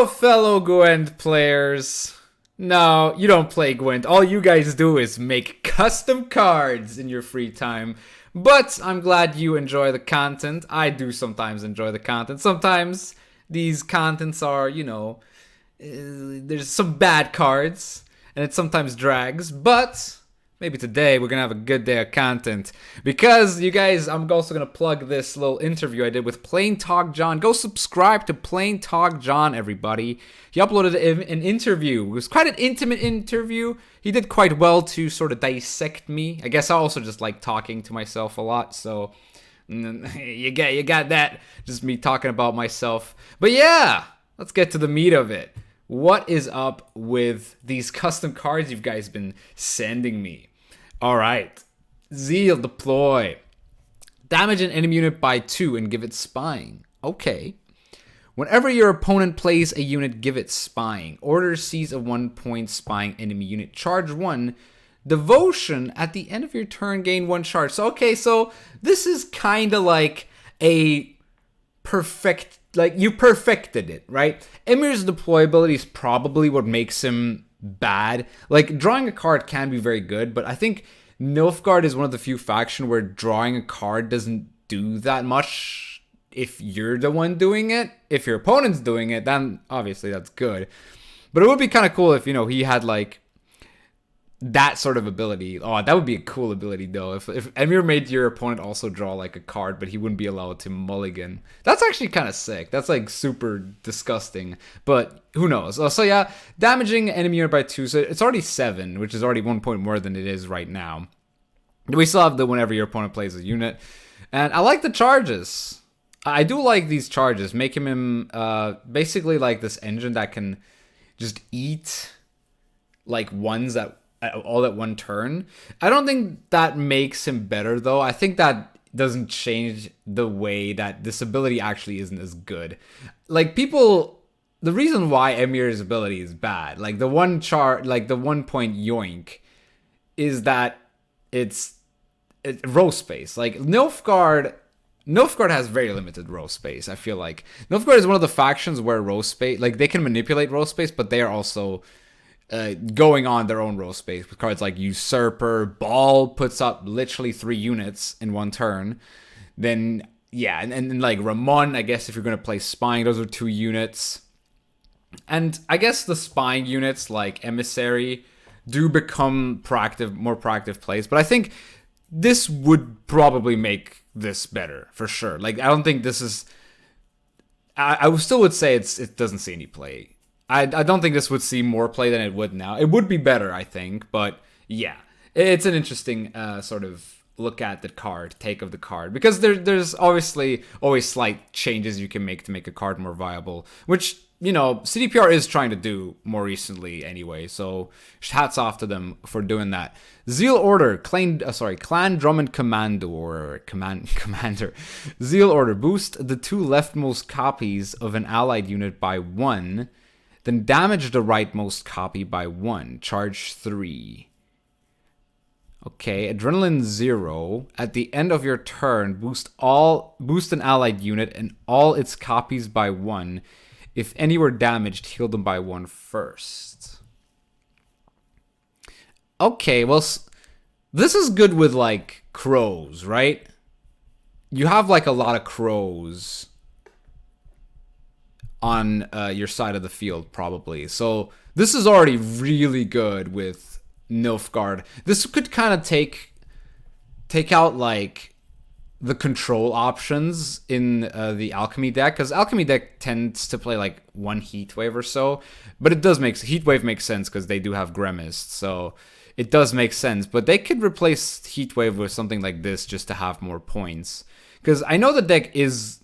fellow Gwent players. No, you don't play Gwent. All you guys do is make custom cards in your free time. But I'm glad you enjoy the content. I do sometimes enjoy the content. Sometimes these contents are, there's some bad cards, and it sometimes drags, but maybe today we're gonna have a good day of content. Because you guys, I'm also gonna plug this little interview I did with Plain Talk John. Go subscribe to Plain Talk John, everybody. He uploaded an interview. It was quite an intimate interview. He did quite well to sort of dissect me. I guess I also just like talking to myself a lot, so you got that, just me talking about myself. But yeah, let's get to the meat of it. What is up with these custom cards you guys been sending me? Alright. Zeal deploy. Damage an enemy unit by 2 and give it spying. Okay. Whenever your opponent plays a unit, give it spying. Order sees a 1-point spying enemy unit. Charge 1. Devotion. At the end of your turn, gain 1 charge. So, okay, so this is kind of like a perfect, like you perfected it, right? Emir's deployability is probably what makes him bad. Like, drawing a card can be very good, but I think Nilfgaard is one of the few factions where drawing a card doesn't do that much if you're the one doing it. If your opponent's doing it, then obviously that's good. But it would be kind of cool if, he had like that sort of ability. Oh, that would be a cool ability though. If Emir made your opponent also draw like a card, but he wouldn't be allowed to mulligan. That's actually kind of sick. That's like super disgusting. But who knows? So yeah, damaging enemy unit by 2. So it's already 7, which is already 1 point more than it is right now. We still have the whenever your opponent plays a unit. And I like the charges. I do like these charges. Make him basically like this engine that can just eat like ones that all at one turn. I don't think that makes him better though. I think that doesn't change the way that this ability actually isn't as good. Like people, the reason why Emir's ability is bad, like the 1 point yoink, is that it's row space. Like Nilfgaard has very limited row space. I feel like Nilfgaard is one of the factions where row space, like they can manipulate row space, but they are also going on their own row space with cards like Usurper. Ball puts up literally 3 units in 1 turn. Then yeah, and like Ramon, I guess if you're gonna play Spying, those are 2 units. And I guess the Spying units like Emissary do become more proactive plays. But I think this would probably make this better for sure. Like I don't think this is. I still would say it doesn't see any play. I don't think this would see more play than it would now. It would be better, I think, but yeah, it's an interesting sort of look at the card, take of the card, because there's obviously always slight changes you can make to make a card more viable, which CDPR is trying to do more recently anyway. So hats off to them for doing that. Zeal Order, Clan Drummond Commander. Zeal Order, boost the 2 leftmost copies of an allied unit by 1. Then damage the rightmost copy by 1. Charge 3. Okay, Adrenaline 0. At the end of your turn, boost an allied unit and all its copies by 1. If any were damaged, heal them by 1 first. Okay, well, this is good with like crows, right? You have like a lot of crows on your side of the field, probably. So this is already really good with Nilfgaard. This could kind of take out like the control options in the Alchemy deck, because Alchemy deck tends to play like 1 Heatwave or so, but Heatwave makes sense because they do have Gremist, so it does make sense. But they could replace Heatwave with something like this just to have more points, because I know the deck is.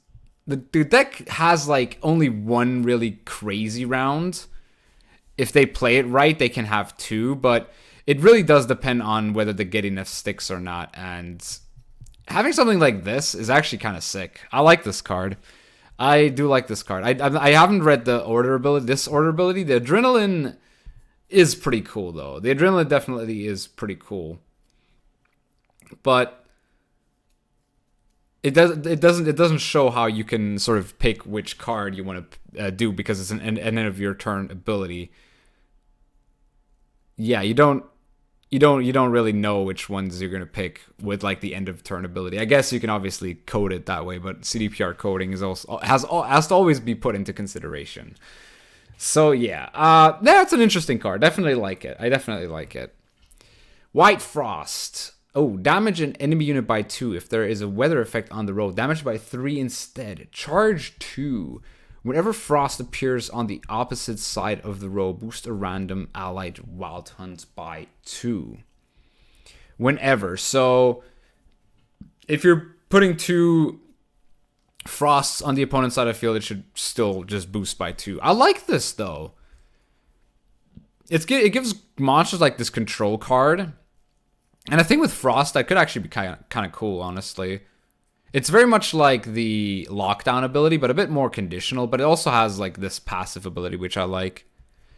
The deck has like only 1 really crazy round. If they play it right, they can have 2, but it really does depend on whether they get enough sticks or not. And having something like this is actually kind of sick. I like this card. I do like this card. I haven't read the order ability. This order ability, the Adrenaline is pretty cool though. The Adrenaline definitely is pretty cool. But it doesn't show how you can sort of pick which card you want to do because it's an end of your turn ability. Yeah, you don't really know which ones you're gonna pick with like the end of turn ability. I guess you can obviously code it that way, but CDPR coding is also has to always be put into consideration. So yeah, that's an interesting card. Definitely like it. I definitely like it. White Frost. Oh, damage an enemy unit by 2 if there is a weather effect on the road. Damage by 3 instead. Charge 2. Whenever Frost appears on the opposite side of the row, boost a random allied wild hunt by 2. Whenever. So, if you're putting 2 Frosts on the opponent's side of the field, it should still just boost by 2. I like this, though. It gives monsters like this control card. And I think with Frost, that could actually be kind of cool, honestly. It's very much like the lockdown ability, but a bit more conditional. But it also has like this passive ability, which I like.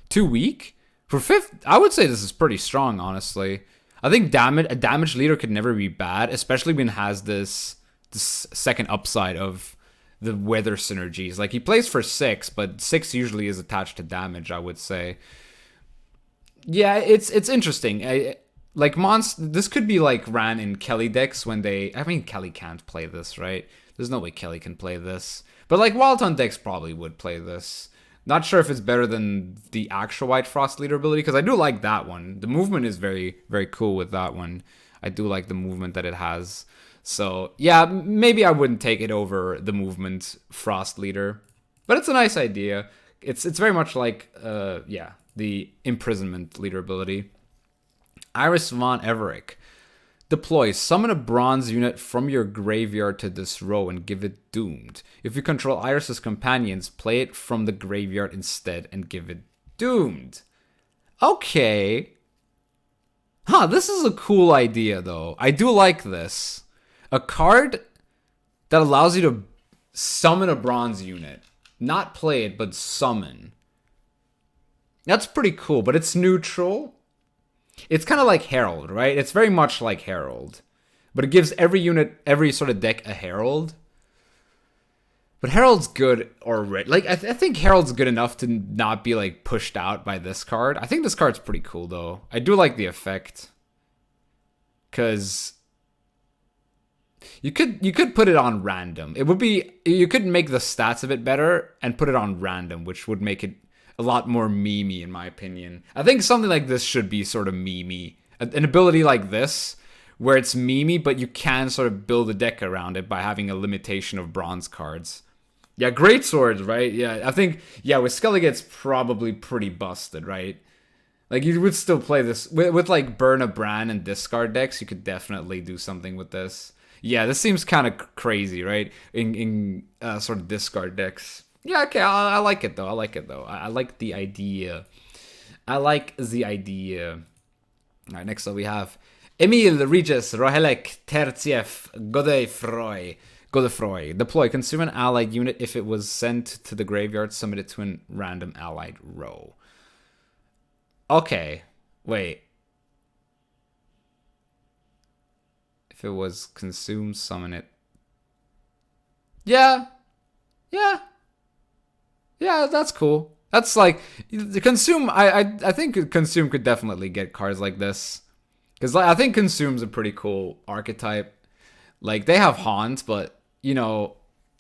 Too weak? For 5th, I would say this is pretty strong, honestly. I think a damage leader could never be bad, especially when it has this second upside of the weather synergies. Like, he plays for 6, but 6 usually is attached to damage, I would say. Yeah, it's interesting. This could be like ran in Kelly decks when I mean, Kelly can't play this, right? There's no way Kelly can play this. But like Wild Hunt decks probably would play this. Not sure if it's better than the actual White Frost leader ability, because I do like that one. The movement is very, very cool with that one. I do like the movement that it has. So yeah, maybe I wouldn't take it over the movement Frost leader. But it's a nice idea. It's very much like, the imprisonment leader ability. Iris von Everick. Deploy. Summon a bronze unit from your graveyard to this row and give it doomed. If you control Iris's companions, play it from the graveyard instead and give it doomed. Okay. This is a cool idea, though. I do like this. A card that allows you to summon a bronze unit. Not play it, but summon. That's pretty cool, but it's neutral. It's kind of like Herald, right? It's very much like Herald. But it gives every unit, every sort of deck a Herald. But Herald's good already. Like, I think Herald's good enough to not be, like, pushed out by this card. I think this card's pretty cool, though. I do like the effect. Because you could put it on random. You could make the stats a bit better and put it on random, which would make it a lot more memey, in my opinion. I think something like this should be sort of memey. An ability like this, where it's memey, but you can sort of build a deck around it by having a limitation of bronze cards. Yeah, great swords, right? Yeah, I think, with Skellige, it's probably pretty busted, right? Like, you would still play this. With like, Burn a Bran and discard decks, you could definitely do something with this. Yeah, this seems kind of crazy, right? In sort of discard decks. Yeah, okay, I like it, though. I like the idea. All right, next up we have Emil Regis Rohelek Tertiev Godefroy. Deploy. Consume an allied unit. If it was sent to the graveyard, summon it to a random allied row. Okay, wait. If it was consumed, summon it. Yeah, that's cool. That's like the Consume. I think Consume could definitely get cards like this, because I think Consume's a pretty cool archetype. Like, they have Haunt, but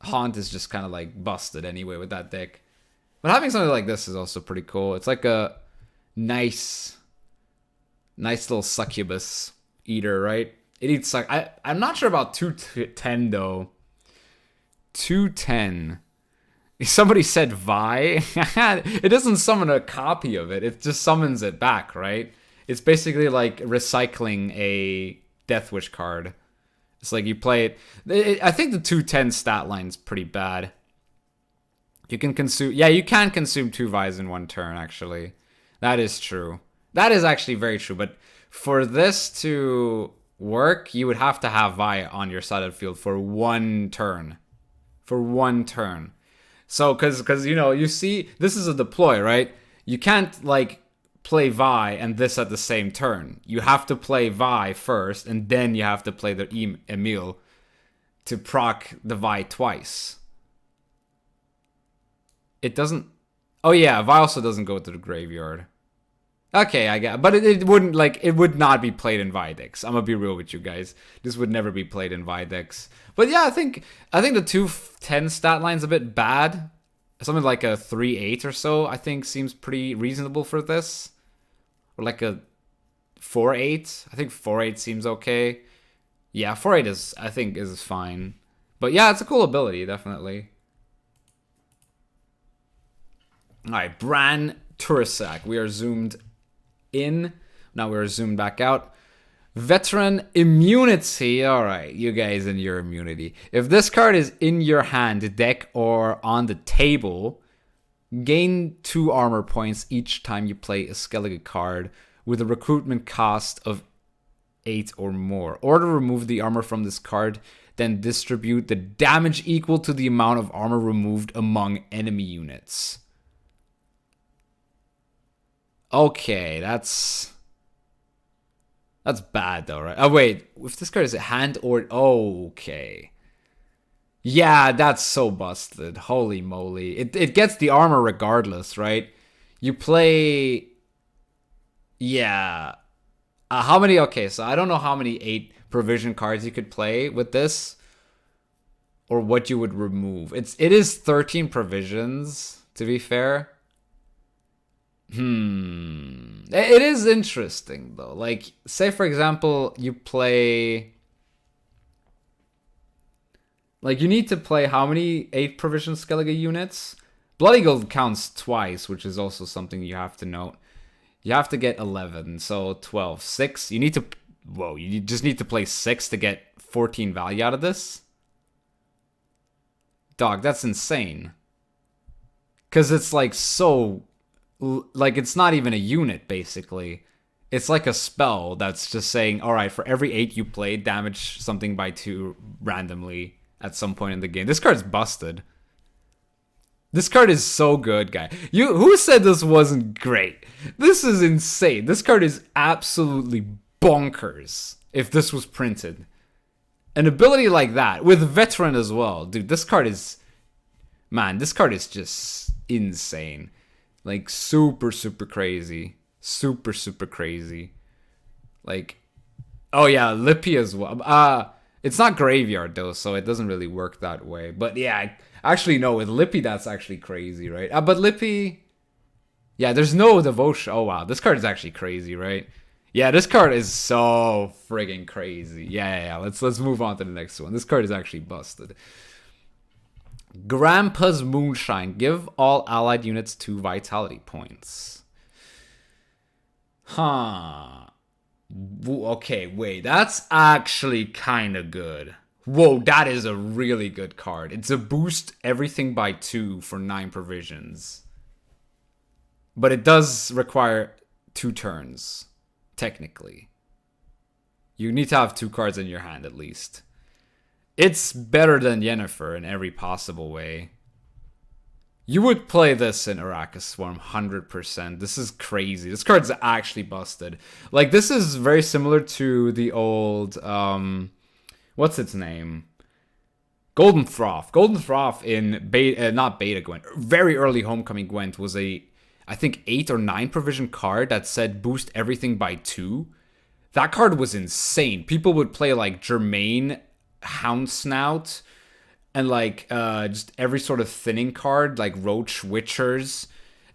Haunt is just kind of like busted anyway with that deck. But having something like this is also pretty cool. It's like a nice little succubus eater, right? It eats I'm not sure about 210 though. 210. Somebody said Vi. It doesn't summon a copy of it. It just summons it back, right? It's basically like recycling a Death Wish card. It's like you play it. I think the 210 stat line's pretty bad. You can consume... Yeah, you can consume 2 Vi's in one turn, actually. That is true. That is actually very true. But for this to work, you would have to have Vi on your side of the field for one turn. So, because you see, this is a deploy, right? You can't, like, play Vi and this at the same turn. You have to play Vi first, and then you have to play the Emil. to proc the Vi twice. It doesn't... Oh yeah, Vi also doesn't go to the graveyard. Okay, I get it. But it wouldn't, like, it would not be played in Vi decks. I'm gonna be real with you guys. This would never be played in Vi decks. But yeah, I think the 2/10 stat line's a bit bad. Something like a 3/8 or so, I think, seems pretty reasonable for this. Or like a 4/8. I think 4/8 seems okay. Yeah, 4/8 I think is fine. But yeah, it's a cool ability, definitely. Alright, Bran Turisak. We are zoomed in. Now we're zoomed back out. Veteran Immunity. Alright, you guys and your immunity. If this card is in your hand, deck, or on the table, gain 2 armor points each time you play a Skellige card with a recruitment cost of 8 or more. Or to remove the armor from this card, then distribute the damage equal to the amount of armor removed among enemy units. Okay, that's bad though, right? Oh wait, if this card is a hand or... Oh, okay. Yeah, that's so busted. Holy moly. It gets the armor regardless, right? You play... Yeah. How many... Okay, so I don't know how many 8 provision cards you could play with this. Or what you would remove. It is 13 provisions, to be fair. It is interesting, though. Like, say, for example, you play... Like, you need to play how many 8 provision Skellige units? Blood Eagle counts twice, which is also something you have to note. You have to get 11, so 12. 6, you need to... Whoa, you just need to play 6 to get 14 value out of this? Dog, that's insane. Because it's, like, so... Like, it's not even a unit, basically. It's like a spell that's just saying, alright, for every 8 you play, damage something by 2 randomly at some point in the game. This card's busted. This card is so good, guy. Who said this wasn't great? This is insane. This card is absolutely bonkers if this was printed. An ability like that, with Veteran as well. Dude, this card is... Man, this card is just insane. Like, super, super crazy. Super, super crazy. Like, oh yeah, Lippy as well. It's not graveyard, though, so it doesn't really work that way. But yeah, actually, no, with Lippy, that's actually crazy, right? But Lippy... Yeah, there's no devotion. Oh, wow, this card is actually crazy, right? Yeah, this card is so friggin' crazy. Yeah. Let's move on to the next one. This card is actually busted. Grandpa's Moonshine. Give all allied units 2 vitality points. Huh. Okay, wait. That's actually kind of good. Whoa, that is a really good card. It's a boost everything by 2 for 9 provisions. But it does require 2 turns, technically. You need to have 2 cards in your hand at least. It's better than Yennefer in every possible way. You would play this in Arrakis Swarm 100%. This is crazy. This card's actually busted. Like, this is very similar to the old... what's its name? Golden Froth. Golden Froth in not Beta Gwent. Very early Homecoming Gwent was I think 8 or 9 provision card that said boost everything by 2. That card was insane. People would play like Germain, Hound Snout, and like just every sort of thinning card, like Roach Witchers,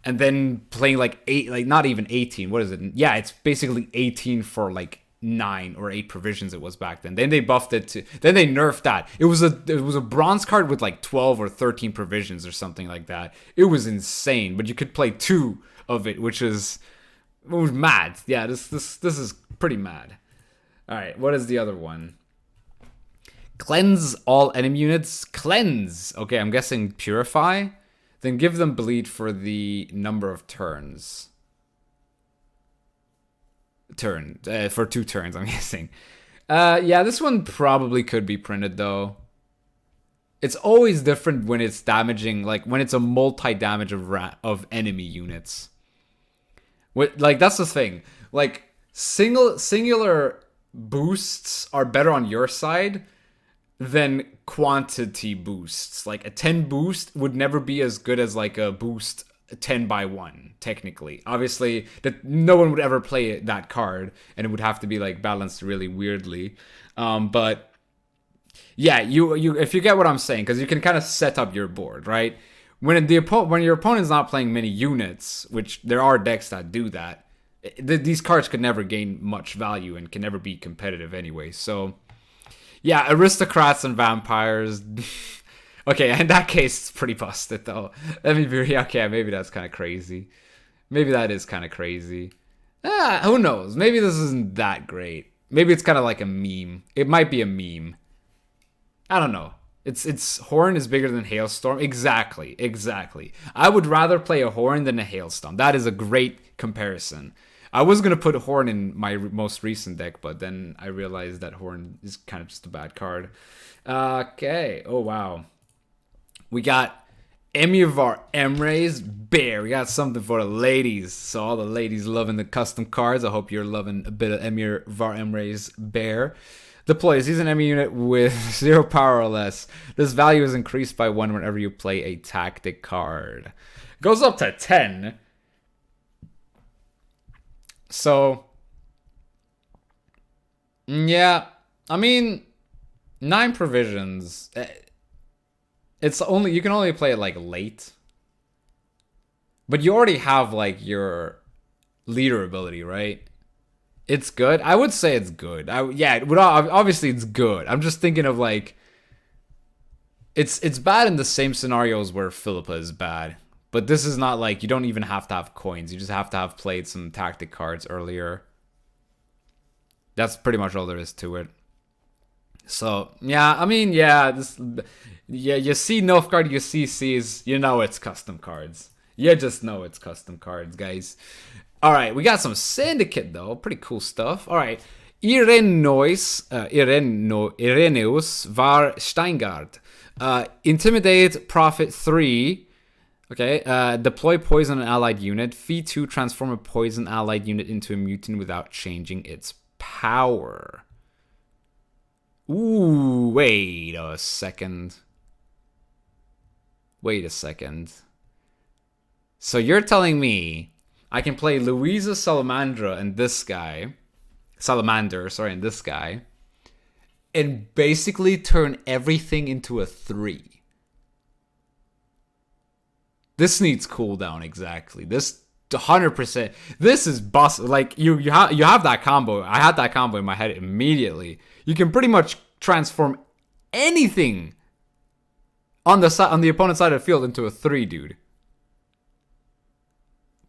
and then playing like 8, like not even 18. What is it? Yeah, it's basically 18 for like 9 or 8 provisions it was back then. Then they buffed it to, then they nerfed that. It was a bronze card with like 12 or 13 provisions or something like that. It was insane, but you could play 2 of it, which was mad. Yeah, this is pretty mad. All right, what is the other one? Cleanse all enemy units. Cleanse. Okay, I'm guessing purify. Then give them bleed for the number of turns. For 2 turns, I'm guessing. Yeah, this one probably could be printed, though. It's always different when it's damaging, like, when it's a multi-damage of enemy units. Like, that's the thing. Like, singular boosts are better on your side, than quantity boosts. Like a 10 boost would never be as good as like a boost 10 by 1, technically. Obviously, that no one would ever play that card, and it would have to be like balanced really weirdly. But yeah, you if you get what I'm saying, because you can kind of set up your board, right? When your opponent's not playing many units, which there are decks that do that, these cards could never gain much value and can never be competitive anyway. So yeah, aristocrats and vampires. Okay, in that case, it's pretty busted, though. Let me be real. Okay, maybe that's kind of crazy. Maybe that is kind of crazy. Who knows? Maybe this isn't that great. Maybe it's kind of like a meme. It might be a meme. I don't know. It's Horn is bigger than Hailstorm. Exactly. I would rather play a Horn than a Hailstorm. That is a great comparison. I was going to put Horn in my most recent deck, but then I realized that Horn is kind of just a bad card. Okay. Oh, wow. We got Emivar Emre's Bear. We got something for the ladies. So all the ladies loving the custom cards. I hope you're loving a bit of Emivar Emre's Bear. Deploys. He's an enemy unit with 0 power or less. This value is increased by 1 whenever you play a tactic card. Goes up to 10. So, yeah. I mean, 9 provisions. It's only, you can only play it like late. But you already have like your leader ability, right? It's good. I would say it's good. Obviously it's good. I'm just thinking of like, it's bad in the same scenarios where Philippa is bad. But this is not like, you don't even have to have coins. You just have to have played some tactic cards earlier. That's pretty much all there is to it. So, yeah, I mean, yeah, you see Nilfgaard, you see Seas, you know it's custom cards. You just know it's custom cards, guys. All right, we got some Syndicate, though. Pretty cool stuff. All right. Ireneus var Steingard. Intimidate, profit 3. Okay. Deploy poison an allied unit. Fee 2, transform a poison allied unit into a mutant without changing its power. Ooh, wait a second. So you're telling me I can play Louisa Salamander and this guy, and this guy, and basically turn everything into a 3. This needs cooldown, exactly. This 100%. This is boss. Like you have that combo. I had that combo in my head immediately. You can pretty much transform anything on the opponent's side of the field into a 3, dude.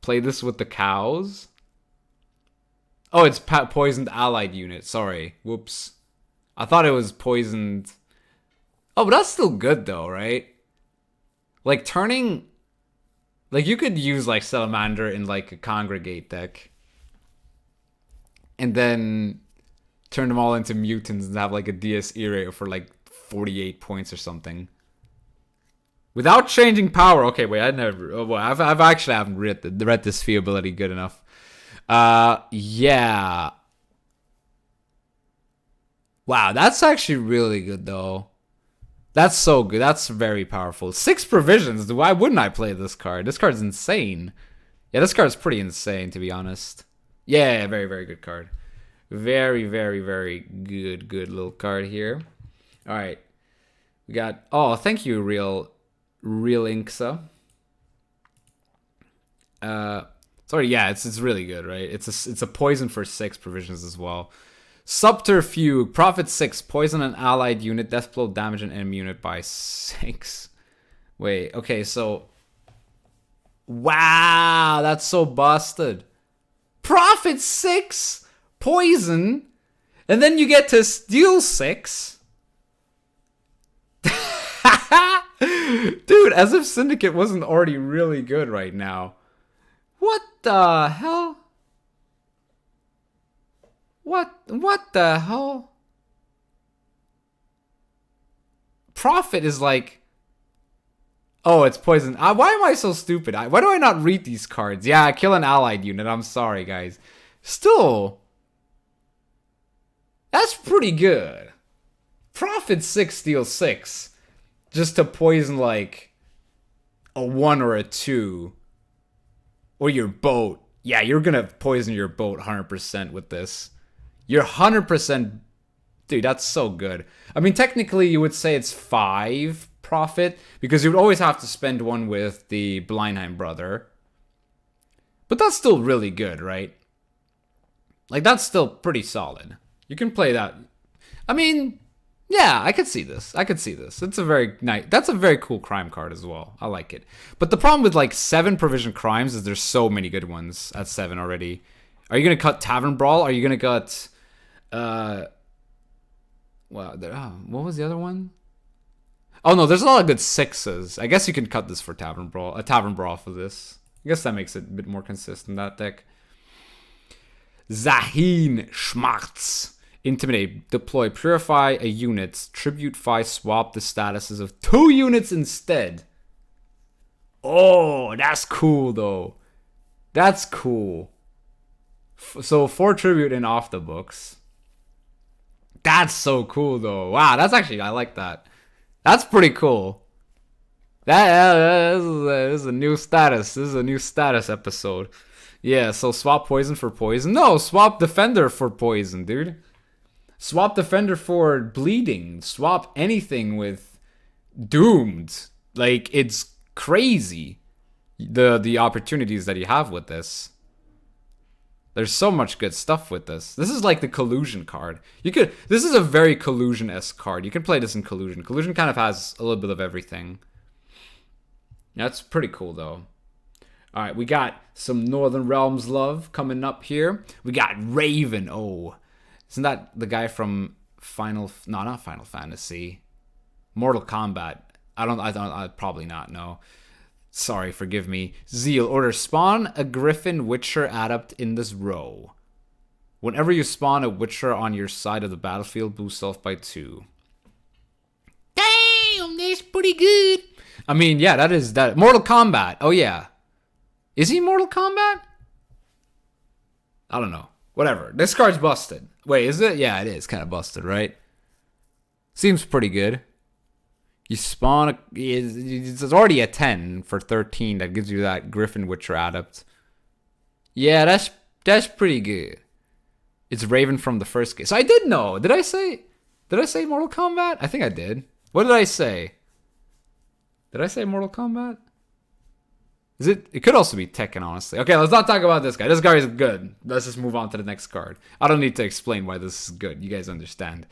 Play this with the cows. Oh, it's poisoned allied unit. Sorry. Whoops. I thought it was poisoned. Oh, but that's still good though, right? Like turning... Like you could use like Salamander in like a Congregate deck. And then turn them all into mutants and have like a DS Irae for like 48 points or something. Without changing power. Okay, wait, I've actually haven't read this fee ability good enough. Yeah. Wow, that's actually really good though. That's so good. That's very powerful. 6 provisions. Why wouldn't I play this card? This card's insane. Yeah, this card's pretty insane, to be honest. Yeah, very, very good card. Very, very, very good little card here. All right. We got... Oh, thank you, Real Inksa. Sorry, yeah, it's really good, right? It's a poison for 6 provisions as well. Subterfuge, profit 6, poison an allied unit, death blow, damage an enemy unit by 6. Wait, okay, so... Wow, that's so busted. Profit 6, poison, and then you get to steal 6. Dude, as if Syndicate wasn't already really good right now. What the hell? What the hell? Profit is like... Oh, it's poison. Why am I so stupid? Why do I not read these cards? Yeah, kill an allied unit. I'm sorry, guys. Still... That's pretty good. Profit 6, steal 6. Just to poison like a 1 or a 2. Or your boat. Yeah, you're gonna poison your boat 100% with this. You're 100%. Dude, that's so good. I mean, technically, you would say it's 5 profit, because you would always have to spend 1 with the Blindheim brother. But that's still really good, right? Like, that's still pretty solid. You can play that. I mean, yeah, I could see this. It's a very nice. That's a very cool crime card as well. I like it. But the problem with like 7 provision crimes is there's so many good ones at 7 already. Are you gonna cut Tavern Brawl? Are you gonna cut? Well, what was the other one? Oh no, there's a lot of good 6s. I guess you can cut this for Tavern Brawl. A Tavern Brawl for this. I guess that makes it a bit more consistent, that deck. Zahin Schmartz. Intimidate. Deploy. Purify a unit. Tribute 5. Swap the statuses of 2 units instead. Oh, that's cool, though. That's cool. So 4 tribute and off the books. That's so cool, though. Wow, that's actually... I like that. That's pretty cool. This is a new status. This is a new status episode. Yeah, so swap poison for poison. No, swap defender for poison, dude. Swap defender for bleeding. Swap anything with doomed. Like, it's crazy. The opportunities that you have with this. There's so much good stuff with this. This is like the collusion card. This is a very collusion-esque card. You can play this in collusion. Collusion kind of has a little bit of everything. That's pretty cool, though. All right, we got some Northern Realms love coming up here. We got Raven. Oh, isn't that the guy from not Final Fantasy, Mortal Kombat? I probably not. No, sorry, forgive me. Zeal. Order spawn a Griffin Witcher adept in this row. Whenever you spawn a Witcher on your side of the battlefield, boost self by 2. Damn, that's pretty good. I mean, yeah, that is that. Mortal Kombat. Oh, yeah. Is he Mortal Kombat? I don't know. Whatever. This card's busted. Wait, is it? Yeah, it is kind of busted, right? Seems pretty good. You spawn it's already a 10 for 13. That gives you that Griffin Witcher adept. Yeah, that's pretty good. It's Raven from the first game. So I did know. Did I say Mortal Kombat? I think I did. What did I say? Did I say Mortal Kombat? Is it? It could also be Tekken, honestly. Okay, let's not talk about this guy. This guy is good. Let's just move on to the next card. I don't need to explain why this is good. You guys understand.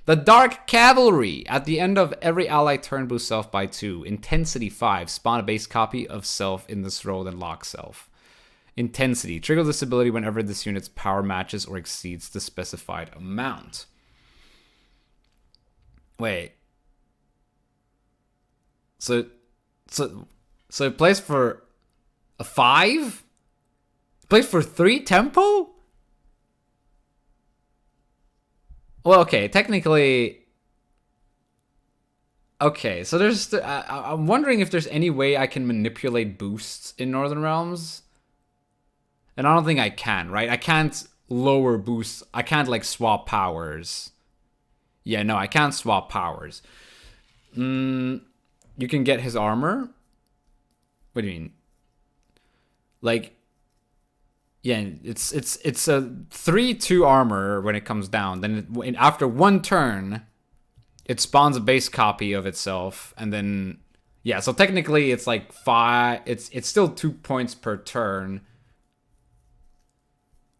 The Dark Cavalry. At the end of every ally turn, boost self by 2. Intensity 5. Spawn a base copy of self in this row, then lock self. Intensity. Trigger this ability whenever this unit's power matches or exceeds the specified amount. Wait. So it plays for a 5? It plays for 3 tempo? Well, okay, technically... Okay, so there's... I'm wondering if there's any way I can manipulate boosts in Northern Realms. And I don't think I can, right? I can't lower boosts. I can't, like, swap powers. Yeah, no, I can't swap powers. You can get his armor. What do you mean? Like, yeah, it's a 3/2 armor when it comes down. Then after 1 turn, it spawns a base copy of itself, and then yeah. So technically, it's like 5. It's still 2 points per turn,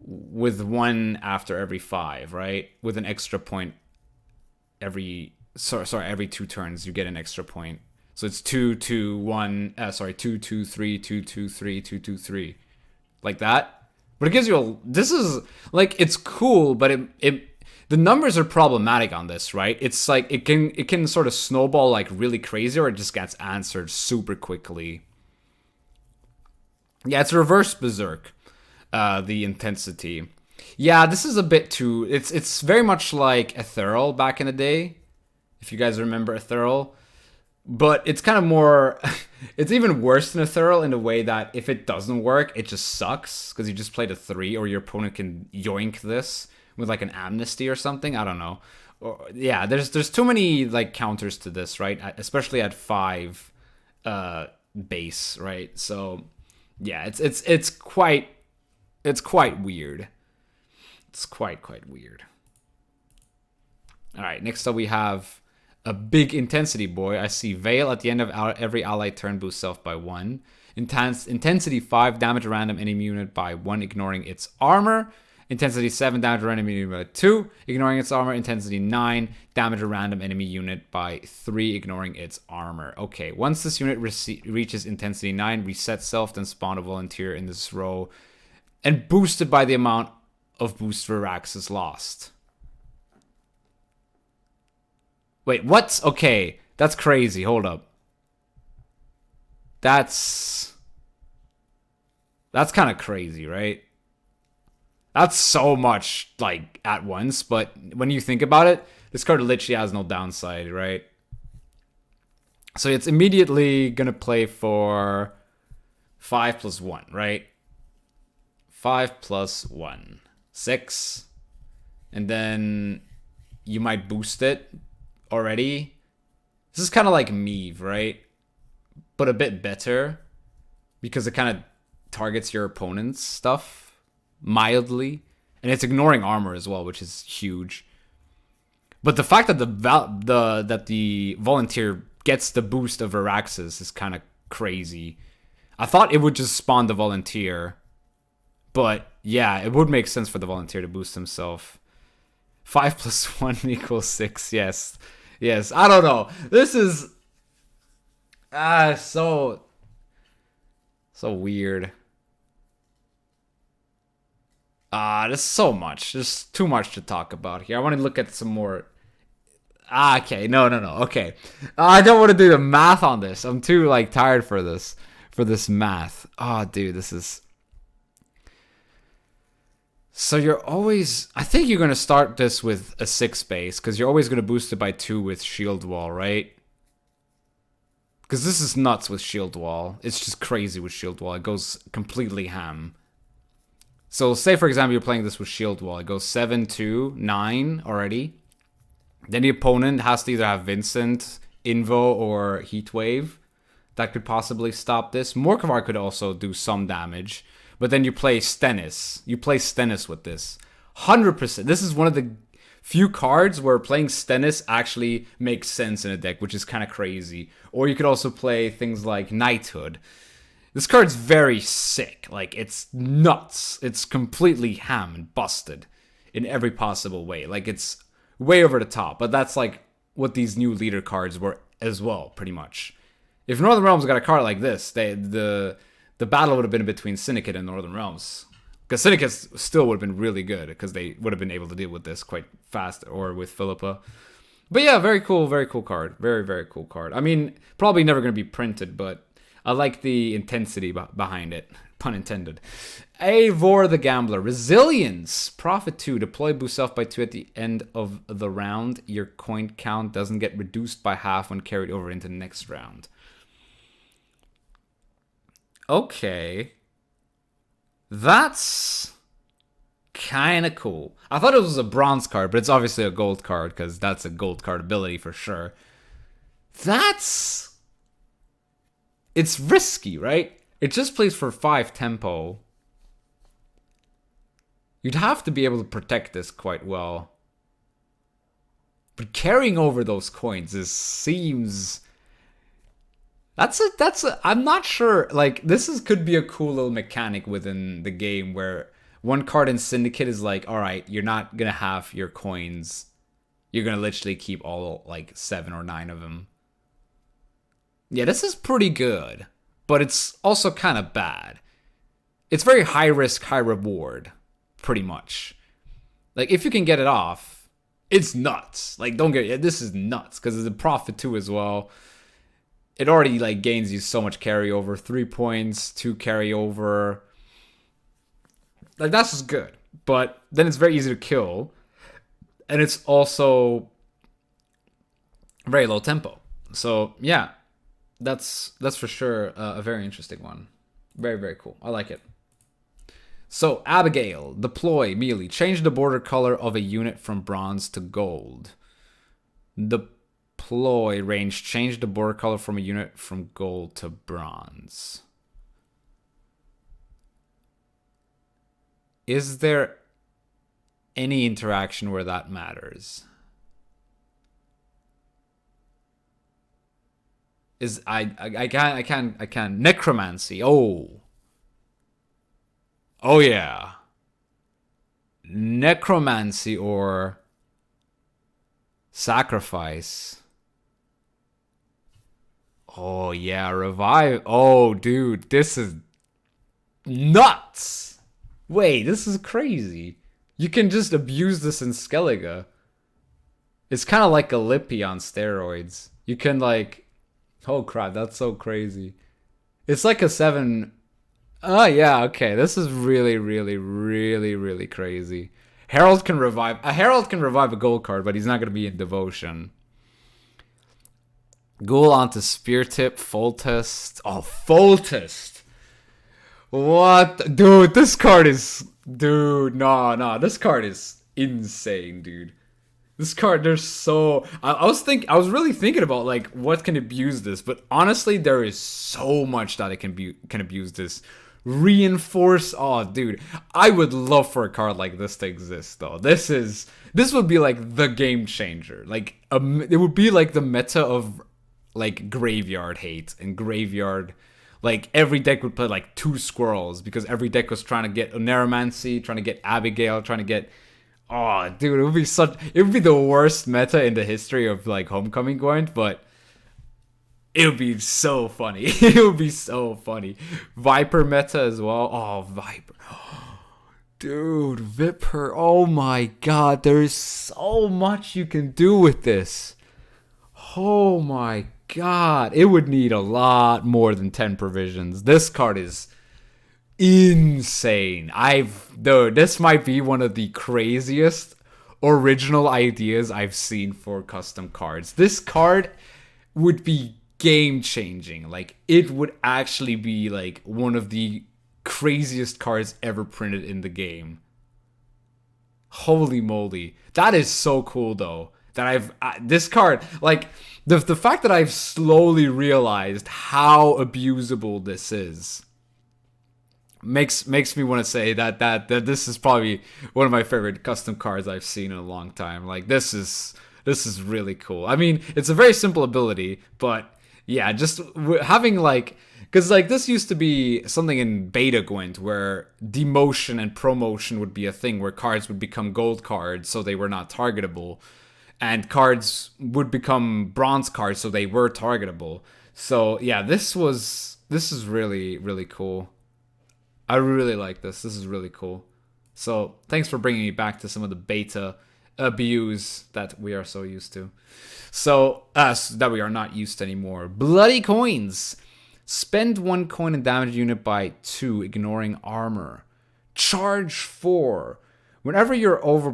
with 1 after every 5, right? With an extra point every 2 turns, you get an extra point. So it's 2, 2, 1, 2, 2, 3, 2, 2, 3, 2, 2, 3. Like that. But it gives you this is, like, it's cool, but the numbers are problematic on this, right? It's like, it can sort of snowball, like, really crazy, or it just gets answered super quickly. Yeah, it's reverse Berserk, the intensity. Yeah, this is a bit too, it's very much like Ethereal back in the day, if you guys remember Ethereal. But it's kind of more... It's even worse than Ethereal in a way that if it doesn't work, it just sucks. Because you just played a 3, or your opponent can yoink this with like an amnesty or something. I don't know. Yeah, there's too many like counters to this, right? Especially at 5 base, right? So yeah, it's quite weird. It's quite weird. All right, next up we have a big intensity boy. I see Veil at the end of every allied turn boosts self by 1. Intensity 5, damage a random enemy unit by 1, ignoring its armor. Intensity 7, damage a random enemy unit by 2, ignoring its armor. Intensity 9, damage a random enemy unit by 3, ignoring its armor. Okay, once this unit reaches intensity 9, reset self, then spawn a volunteer in this row, and boosted by the amount of boost Viraxis lost. Wait, what? Okay, that's crazy. Hold up. That's kind of crazy, right? That's so much, like, at once, but when you think about it, this card literally has no downside, right? So it's immediately gonna play for 5 plus 1, right? 5 plus 1. 6. And then you might boost it already. This is kind of like Meave, right? But a bit better, because it kind of targets your opponent's stuff mildly, and it's ignoring armor as well, which is huge. But the fact that the volunteer gets the boost of Viraxis is kind of crazy. I thought it would just spawn the volunteer, but yeah, it would make sense for the volunteer to boost himself. 5 plus 1 equals 6. Yes. I don't know. This is so weird. There's so much. There's too much to talk about here. I want to look at some more. Okay. No. Okay. I don't want to do the math on this. I'm too like tired for this math. Dude, this is. So you're always. I think you're gonna start this with a 6 base, because you're always gonna boost it by 2 with Shield Wall, right? Because this is nuts with Shield Wall. It's just crazy with Shield Wall. It goes completely ham. So say, for example, you're playing this with Shield Wall. It goes 7 to 9 already. Then the opponent has to either have Vincent, Invo, or Heatwave. That could possibly stop this. Morkvar could also do some damage. But then you play Stennis. You play Stennis with this. 100%. This is one of the few cards where playing Stennis actually makes sense in a deck, which is kind of crazy. Or you could also play things like Knighthood. This card's very sick. Like, it's nuts. It's completely ham and busted in every possible way. Like, it's way over the top. But that's, like, what these new leader cards were as well, pretty much. If Northern Realms got a card like this, the battle would have been between Syndicate and Northern Realms. Because Syndicate still would have been really good, because they would have been able to deal with this quite fast, or with Philippa. But yeah, very cool card. Very, very cool card. I mean, probably never going to be printed, but I like the intensity behind it. Pun intended. Eivor the Gambler. Resilience. Profit 2. Deploy boost self by 2 at the end of the round. Your coin count doesn't get reduced by half when carried over into the next round. Okay. That's kind of cool. I thought it was a bronze card, but it's obviously a gold card, because that's a gold card ability for sure. It's risky, right? It just plays for 5 tempo. You'd have to be able to protect this quite well. But carrying over those coins seems... I'm not sure. Like, could be a cool little mechanic within the game, where one card in Syndicate is like, all right, you're not gonna have your coins. You're gonna literally keep all, like, 7 or 9 of them. Yeah, this is pretty good, but it's also kind of bad. It's very high risk, high reward, pretty much. Like, if you can get it off, it's nuts. Like, this is nuts, because it's a profit too as well. It already, like, gains you so much carryover. 3 points, 2 carryover. Like, that's just good. But then it's very easy to kill. And it's also very low tempo. So, yeah. That's for sure a very interesting one. Very, very cool. I like it. So, Abigail. Deploy, melee. Change the border color of a unit from bronze to gold. Deploy range. Change the border color from a unit from gold to bronze. Is there any interaction where that matters? I can't necromancy. Oh yeah, necromancy or sacrifice. Oh yeah, revive. Oh dude, this is nuts. Wait, this is crazy. You can just abuse this in Skellige. It's kind of like a Lippy on steroids. You can like, oh crap, that's so crazy. It's like a 7. Oh yeah, okay. This is really, really, really, really crazy. Herald can revive. A Herald can revive a gold card, but he's not gonna be in devotion. Ghoul onto Spear Tip, Foltest. Oh, Foltest. What? Dude, this card is... Dude, no. This card is insane, dude. This card, there's so... I was really thinking about, like, what can abuse this. But honestly, there is so much that it can abuse this. Reinforce... Oh, dude. I would love for a card like this to exist, though. This would be, like, the game changer. Like, it would be, like, the meta of, like, Graveyard Hate and Graveyard... Like, every deck would play, like, 2 squirrels because every deck was trying to get Oneiromancy, trying to get Abigail, trying to get... Oh, dude, it would be the worst meta in the history of, like, Homecoming Gwent, but it would be so funny. It would be so funny. Viper meta as well. Oh, Viper. Dude, Viper. Oh, my God. There is so much you can do with this. Oh, my God, it would need a lot more than 10 provisions. This card is insane. Dude, this might be one of the craziest original ideas I've seen for custom cards. This card would be game changing. Like, it would actually be like one of the craziest cards ever printed in the game. Holy moly. That is so cool though. That this card, like, the fact that I've slowly realized how abusable this is makes me want to say that this is probably one of my favorite custom cards I've seen in a long time. Like, this is really cool. I mean, it's a very simple ability, but yeah, just having, like, because, like, this used to be something in beta Gwent where demotion and promotion would be a thing where cards would become gold cards so they were not targetable. And cards would become bronze cards, so they were targetable. So yeah, this is really, really cool. I really like this. This is really cool. So thanks for bringing me back to some of the beta abuse that we are so used to. So that we are not used to anymore. Bloody coins. Spend 1 coin and damage unit by 2, ignoring armor. Charge 4. Whenever you're over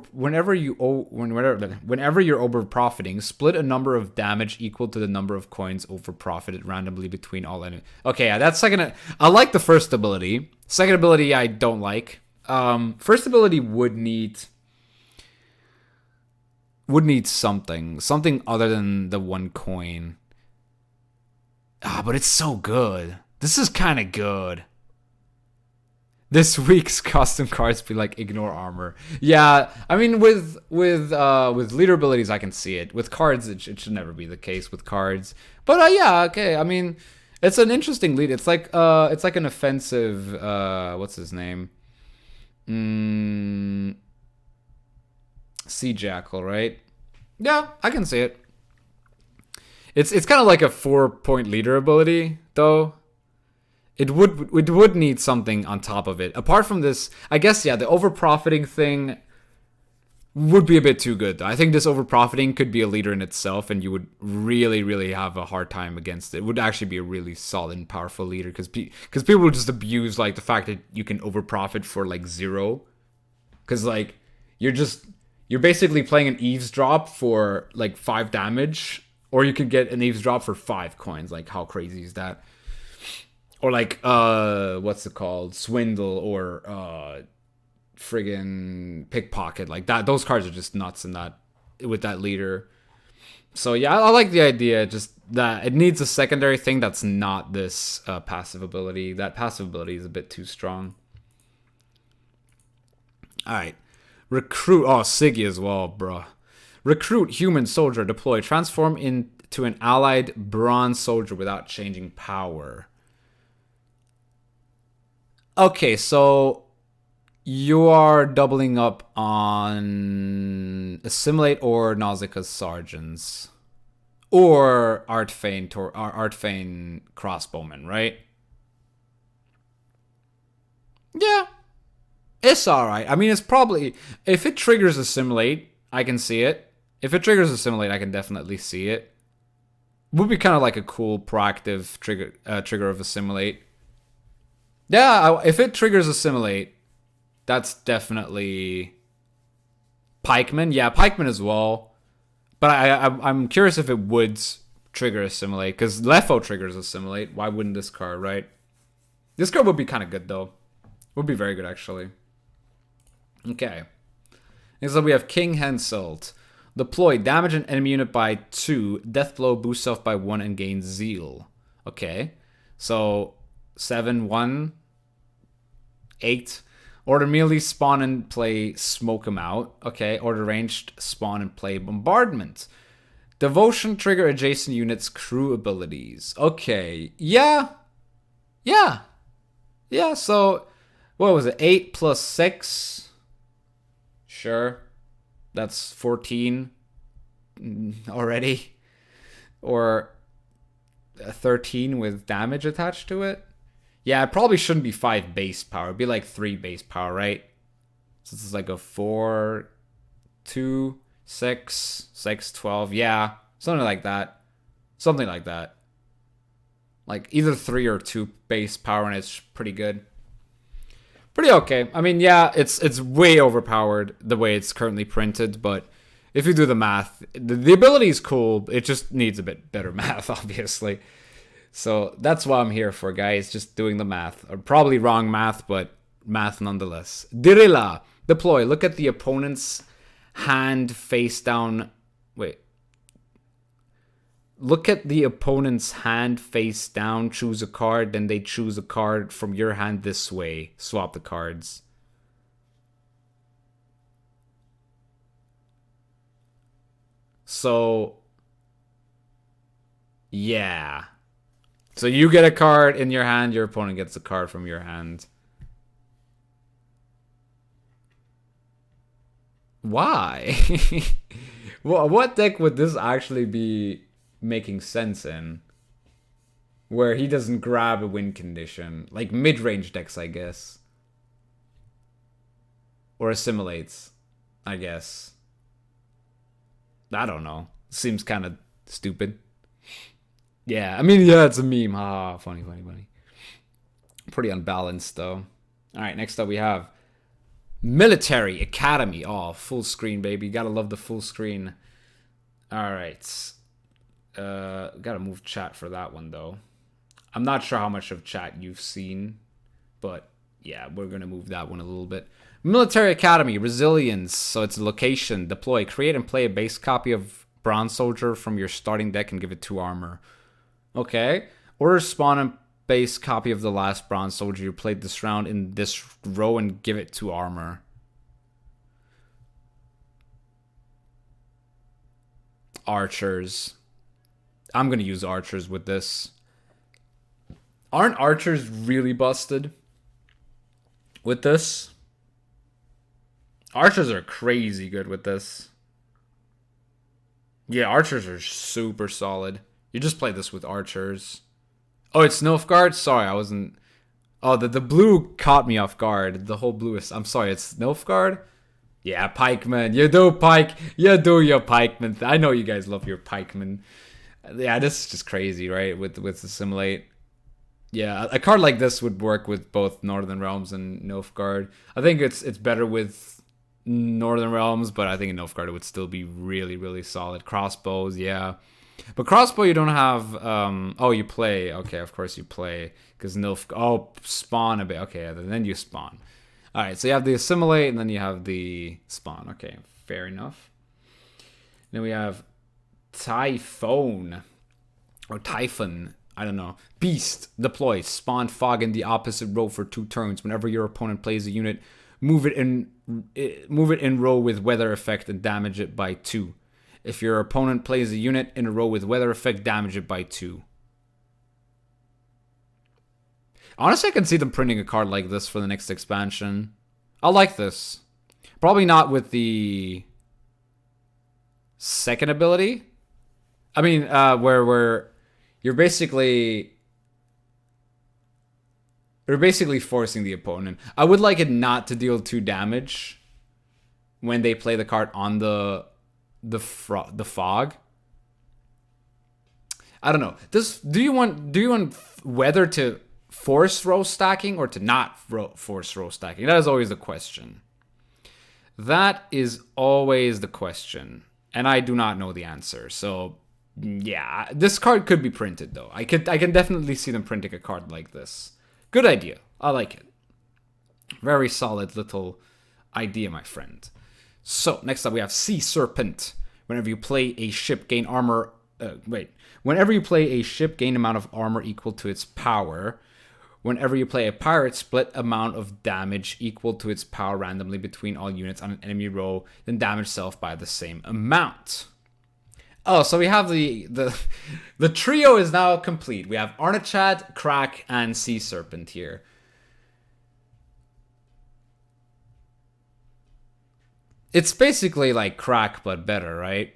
profiting, split a number of damage equal to the number of coins over profited randomly between all enemies. Okay, yeah, that's second. I like the first ability. Second ability, I don't like. First ability would need something other than the 1 coin. But it's so good. This is kind of good. This week's custom cards be like ignore armor. Yeah, I mean with leader abilities I can see it. With cards it should never be the case with cards. But yeah, okay. I mean, it's an interesting lead. It's like an offensive what's his name? Sea Jackal, right? Yeah, I can see it. It's kind of like a 4-point leader ability though. It would need something on top of it. Apart from this, I guess, yeah, the over-profiting thing would be a bit too good. I think this over-profiting could be a leader in itself, and you would really, really have a hard time against it. It would actually be a really solid and powerful leader, because people would just abuse, like, the fact that you can over-profit for, like, 0. Because, like, you're basically playing an eavesdrop for, like, 5 damage, or you could get an eavesdrop for 5 coins. Like, how crazy is that? Or like, what's it called? Swindle or friggin' pickpocket. Like that. Those cards are just nuts in that with that leader. So yeah, I like the idea, just that it needs a secondary thing that's not this passive ability. That passive ability is a bit too strong. Alright. Recruit. Oh, Siggy as well, bruh. Recruit human soldier. Deploy. Transform into an allied bronze soldier without changing power. Okay, so you are doubling up on Assimilate or Nausicaa's Sergeants. Or Artfane Crossbowman, right? Yeah. It's alright. I mean, it's probably... If it triggers Assimilate, I can see it. If it triggers Assimilate, I can definitely see it. Would be kind of like a cool proactive trigger of Assimilate. Yeah, if it triggers Assimilate, that's definitely Pikeman. Yeah, Pikeman as well. But I'm curious if it would trigger Assimilate, because Lefo triggers Assimilate. Why wouldn't this card, right? This card would be kind of good, though. Would be very good, actually. Okay. Next up, we have King Henselt. Deploy. Damage an enemy unit by 2. Death blow. Boost self by 1 and gain zeal. Okay. So, 7, 1, 8. Order melee, spawn and play Smoke 'em Out. Okay. Order ranged, spawn and play Bombardment. Devotion, trigger adjacent units' crew abilities. Okay. Yeah. Yeah. Yeah, so... What was it? 8 plus 6? Sure. That's 14 already. Or 13 with damage attached to it. Yeah, it probably shouldn't be 5 base power. It'd be like 3 base power, right? So this is like a 4, 2, 6, 6, 12. Yeah, something like that. Something like that. Like either 3 or 2 base power, and it's pretty good. Pretty okay. I mean, yeah, it's way overpowered the way it's currently printed, but if you do the math, the ability is cool. It just needs a bit better math, obviously. So that's what I'm here for, guys. Just doing the math. Or probably wrong math, but math nonetheless. Dirilla. Deploy. Look at the opponent's hand face down. Wait. Look at the opponent's hand face down, choose a card, then they choose a card from your hand this way. Swap the cards. So, yeah. So you get a card in your hand, your opponent gets a card from your hand. Why? What deck would this actually be making sense in? Where he doesn't grab a win condition. Like mid-range decks, I guess. Or assimilates, I guess. I don't know. Seems kind of stupid. Yeah, I mean, yeah, it's a meme. Ha, funny, funny, funny. Pretty unbalanced, though. Alright, next up we have Military Academy. Oh, full screen, baby. Gotta love the full screen. Alright. Gotta move chat for that one, though. I'm not sure how much of chat you've seen, but yeah, we're gonna move that one a little bit. Military Academy, Resilience. So it's a location. Deploy. Create and play a base copy of Bronze Soldier from your starting deck and give it 2 armor. Okay. Order spawn a base copy of the last Bronze Soldier you played this round in this row and give it 2 armor. Archers. I'm gonna use archers with this. Aren't archers really busted with this? Archers are crazy good with this. Yeah, archers are super solid. You just play this with archers. Oh, it's Nilfgaard? Sorry, I wasn't... Oh, the blue caught me off guard. The whole blue is... I'm sorry, it's Nilfgaard? Yeah, pikeman. You do pike. You do your pikeman. I know you guys love your pikeman. Yeah, this is just crazy, right? With Assimilate. Yeah, a card like this would work with both Northern Realms and Nilfgaard. I think it's better with Northern Realms, but I think in Nilfgaard it would still be really, really solid. Crossbows, yeah. But crossbow you don't have... oh, you play. Okay, of course you play. Because Oh, spawn a bit. Okay, then you spawn. Alright, so you have the Assimilate, and then you have the spawn. Okay, fair enough. Then we have Typhon. Or Typhon. I don't know. Beast. Deploy. Spawn fog in the opposite row for 2 turns. Whenever your opponent plays a unit, move it in row with weather effect and damage it by 2. If your opponent plays a unit in a row with weather effect, damage it by 2. Honestly, I can see them printing a card like this for the next expansion. I like this. Probably not with the second ability. I mean, where you're basically forcing the opponent. I would like it not to deal 2 damage when they play the card on the fog. I don't know. Do you want weather to force row stacking or to not force row stacking? That is always the question. That is always the question, and I do not know the answer. So yeah, this card could be printed though. I can definitely see them printing a card like this. Good idea. I like it. Very solid little idea, my friend. So next up we have Sea Serpent. Whenever you play a ship, gain armor. Whenever you play a ship, gain amount of armor equal to its power. Whenever you play a pirate, split amount of damage equal to its power randomly between all units on an enemy row, then damage self by the same amount. Oh, so we have the trio is now complete. We have Arnachad, Crack, and Sea Serpent here. It's basically like Crack, but better, right?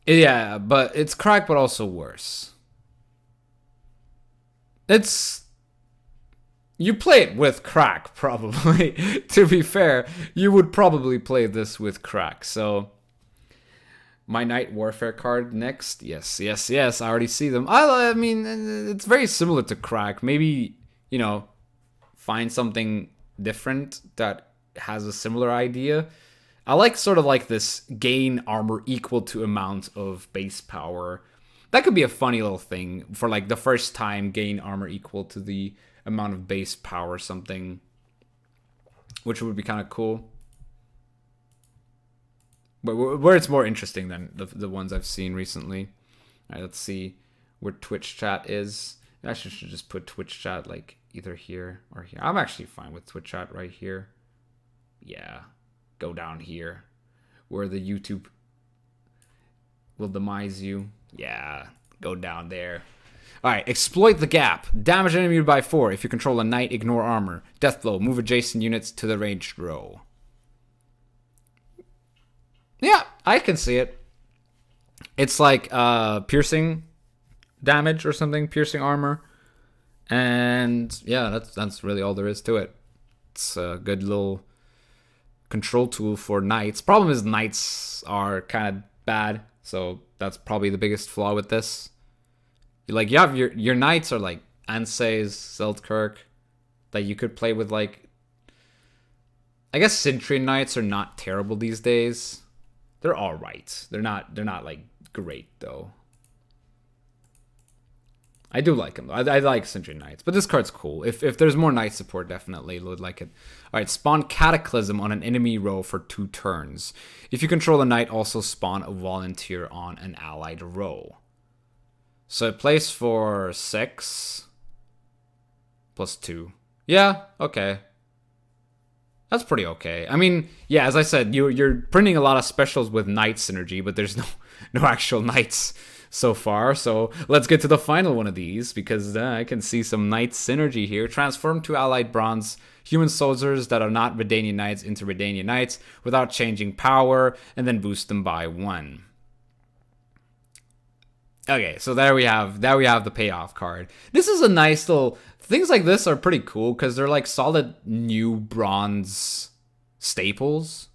Yeah, but it's Crack, but also worse. You play it with Crack, probably. To be fair, you would probably play this with Crack. So, my Night Warfare card next. Yes. I already see them. I mean, it's very similar to Crack. Maybe, find something different that has a similar idea. I like sort of like this gain armor equal to amount of base power. That could be a funny little thing for like the first time, gain armor equal to the amount of base power or something, which would be kind of cool. But where it's more interesting than the ones I've seen recently. All right, let's see where Twitch chat is. I should just put Twitch chat like either here or here. I'm actually fine with Twitch chat right here. Yeah, go down here where the YouTube will demise you. Yeah, go down there. Alright, exploit the gap. Damage enemy by 4. If you control a knight, ignore armor. Death blow. Move adjacent units to the ranged row. Yeah, I can see it. It's like piercing damage or something. Piercing armor. And yeah, that's really all there is to it. It's a good little control tool for knights. Problem is knights are kind of bad. So that's probably the biggest flaw with this. Like, you have your knights are like Ansei's, Seltkirk, that you could play with. Like, I guess Sentry knights are not terrible these days. They're all right. They're not like great though. I do like them. I like Sentry knights, but this card's cool. If there's more knight support, definitely would like it. All right, spawn Cataclysm on an enemy row for 2 turns. If you control a knight, also spawn a volunteer on an allied row. So it plays for 6 plus 2. Yeah, okay. That's pretty okay. I mean, yeah, as I said, you're printing a lot of specials with knight synergy, but there's no actual knights so far. So let's get to the final one of these, because I can see some knight synergy here. Transform 2 allied bronze human soldiers that are not Redanian knights into Redanian knights without changing power, and then boost them by 1. Okay, so there we have the payoff card. This is a nice little... Things like this are pretty cool because they're like solid new bronze staples,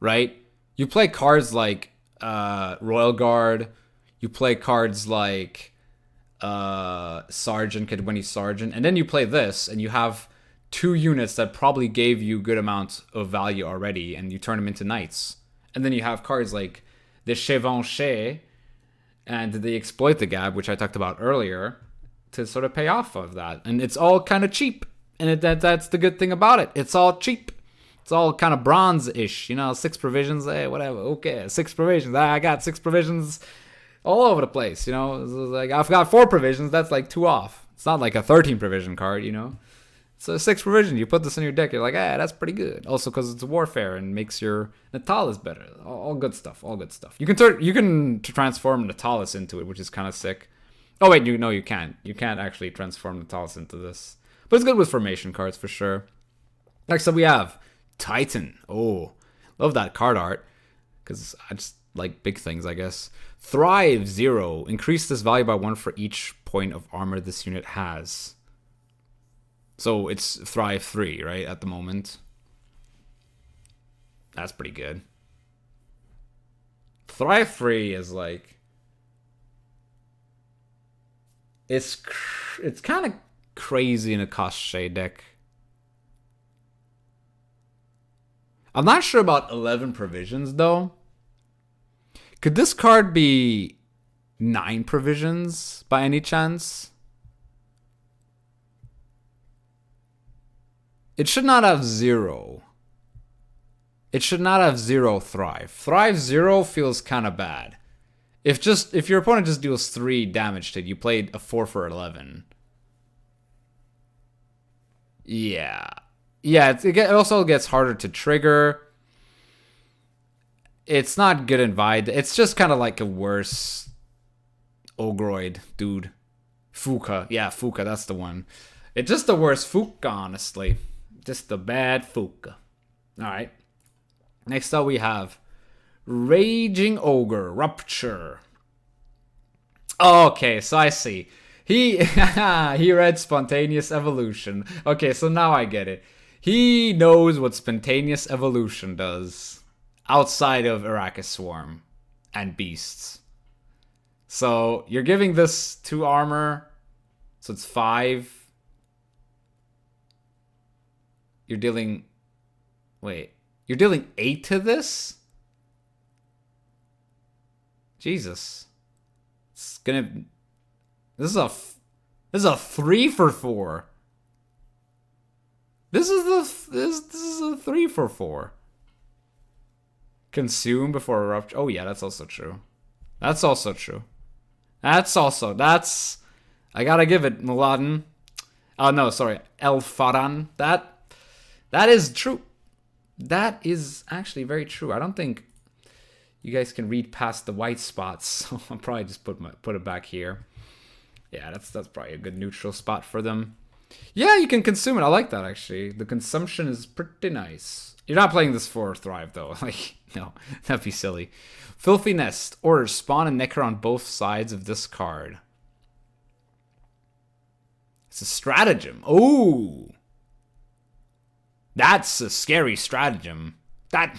right? You play cards like Royal Guard. You play cards like Sergeant, Kadwini Sergeant. And then you play this and you have 2 units that probably gave you good amounts of value already, and you turn them into knights. And then you have cards like the Chevauché and the Exploit the Gap, which I talked about earlier, to sort of pay off of that. And it's all kind of cheap. And that's the good thing about it. It's all cheap. It's all kind of bronze-ish. 6 provisions, whatever. Okay, 6 provisions. I got 6 provisions. all over the place, you know. It's like, I've got 4 provisions, that's like 2 off. It's not like a 13 provision card, you know. It's a 6 provision. You put this in your deck, you're like, that's pretty good. Also, because it's warfare and makes your Natalis better. All good stuff. All good stuff. You can transform Natalis into it, which is kind of sick. Oh wait, no, you can't. You can't actually transform Natalis into this, but it's good with formation cards for sure. Next up, we have Titan. Oh, love that card art because I just like big things, I guess. Thrive 0. Increase this value by 1 for each point of armor this unit has. So it's Thrive 3, right, at the moment. That's pretty good. Thrive 3 is like... It's kind of crazy in a Koshchei deck. I'm not sure about 11 provisions, though. Could this card be 9 provisions by any chance? It should not have 0. It should not have 0 Thrive. Thrive 0 feels kind of bad. If your opponent just deals 3 damage to it, you played a 4 for 11. Yeah. Yeah, it also gets harder to trigger. It's not good in Vide. It's just kind of like a worse Ogroid dude. Fuka. Yeah, Fuka, that's the one. It's just the worst Fuka, honestly. Just a bad Fuka. Alright. Next up we have Raging Ogre Rupture. Okay, so I see. He read Spontaneous Evolution. Okay, so now I get it. He knows what Spontaneous Evolution does outside of Arrakis Swarm and Beasts. So you're giving this 2 armor. So it's 5. You're dealing 8 to this? Jesus. This is a 3 for 4. This is a 3 for 4. Consume before eruption. Oh yeah, that's also true. I gotta give it, Muladin. Oh no, sorry, El Faran. That is true. That is actually very true. I don't think you guys can read past the white spots, so I'll probably just put it back here. Yeah, that's probably a good neutral spot for them. Yeah, you can consume it. I like that, actually. The consumption is pretty nice. You're not playing this for Thrive, though. Like, no, that'd be silly. Filthy Nest. Orders spawn a Necker on both sides of this card. It's a stratagem. Ooh. That's a scary stratagem. That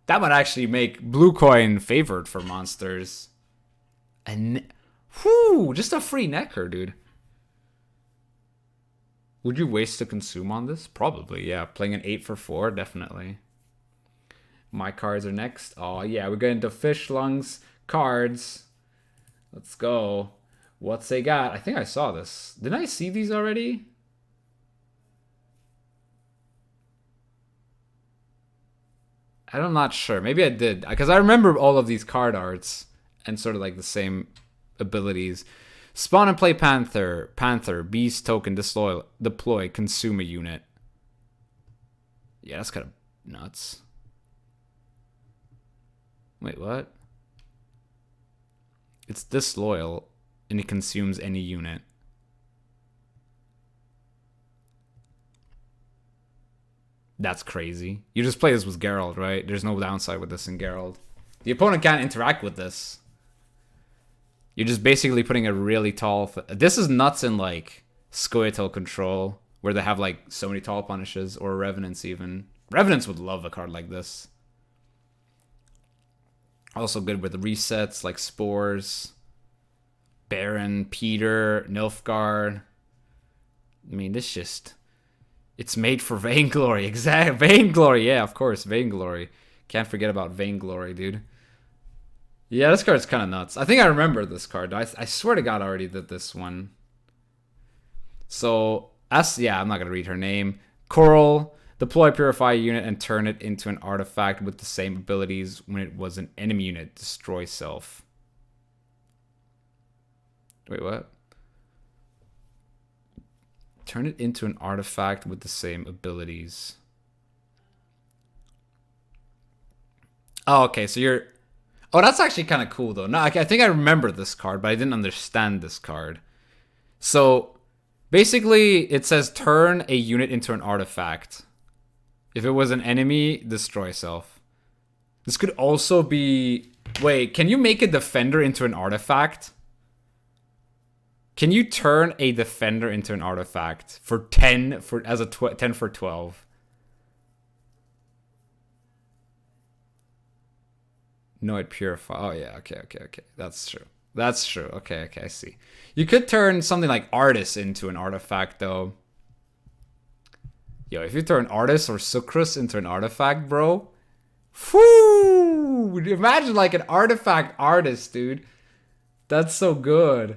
might actually make blue coin favored for monsters. And just a free Necker, dude. Would you waste a consume on this? Probably, yeah. Playing an 8 for 4, definitely. My cards are next. Oh yeah, we're getting to Fish Lungs cards. Let's go. What's they got? I think I saw this. Didn't I see these already? I'm not sure. Maybe I did. Because I remember all of these card arts and sort of like the same abilities. Spawn and play Panther. Panther. Beast token. Deploy. Consume a unit. Yeah, that's kind of nuts. Wait, what? It's disloyal and it consumes any unit. That's crazy. You just play this with Geralt, right? There's no downside with this in Geralt. The opponent can't interact with this. You're just basically putting a really tall... This is nuts in, like, Scoia'tael Control, where they have, like, so many tall punishes, or Revenants even. Revenants would love a card like this. Also good with the resets, like Spores, Baron, Peter, Nilfgaard. I mean, this just... It's made for Vainglory. Exactly. Vainglory. Yeah, of course. Vainglory. Can't forget about Vainglory, dude. Yeah, this card's kind of nuts. I think I remember this card. I swear to God I already did this one. So, yeah, I'm not going to read her name. Coral. Deploy Purify unit and turn it into an artifact with the same abilities when it was an enemy unit. Destroy self. Wait, what? Turn it into an artifact with the same abilities. Oh, okay, so you're... Oh, that's actually kind of cool, though. No, I think I remember this card, but I didn't understand this card. So, basically, it says turn a unit into an artifact. If it was an enemy, destroy self. This could also be... Wait, can you make a defender into an artifact? Can you turn a defender into an artifact for 10 for as a 10 for 12? No, it purify. Oh yeah, okay. That's true. That's true. Okay, I see. You could turn something like Artist into an artifact, though. Yo, if you turn Artist or Sucrus into an artifact, bro. Whoo! Imagine like an artifact artist, dude. That's so good.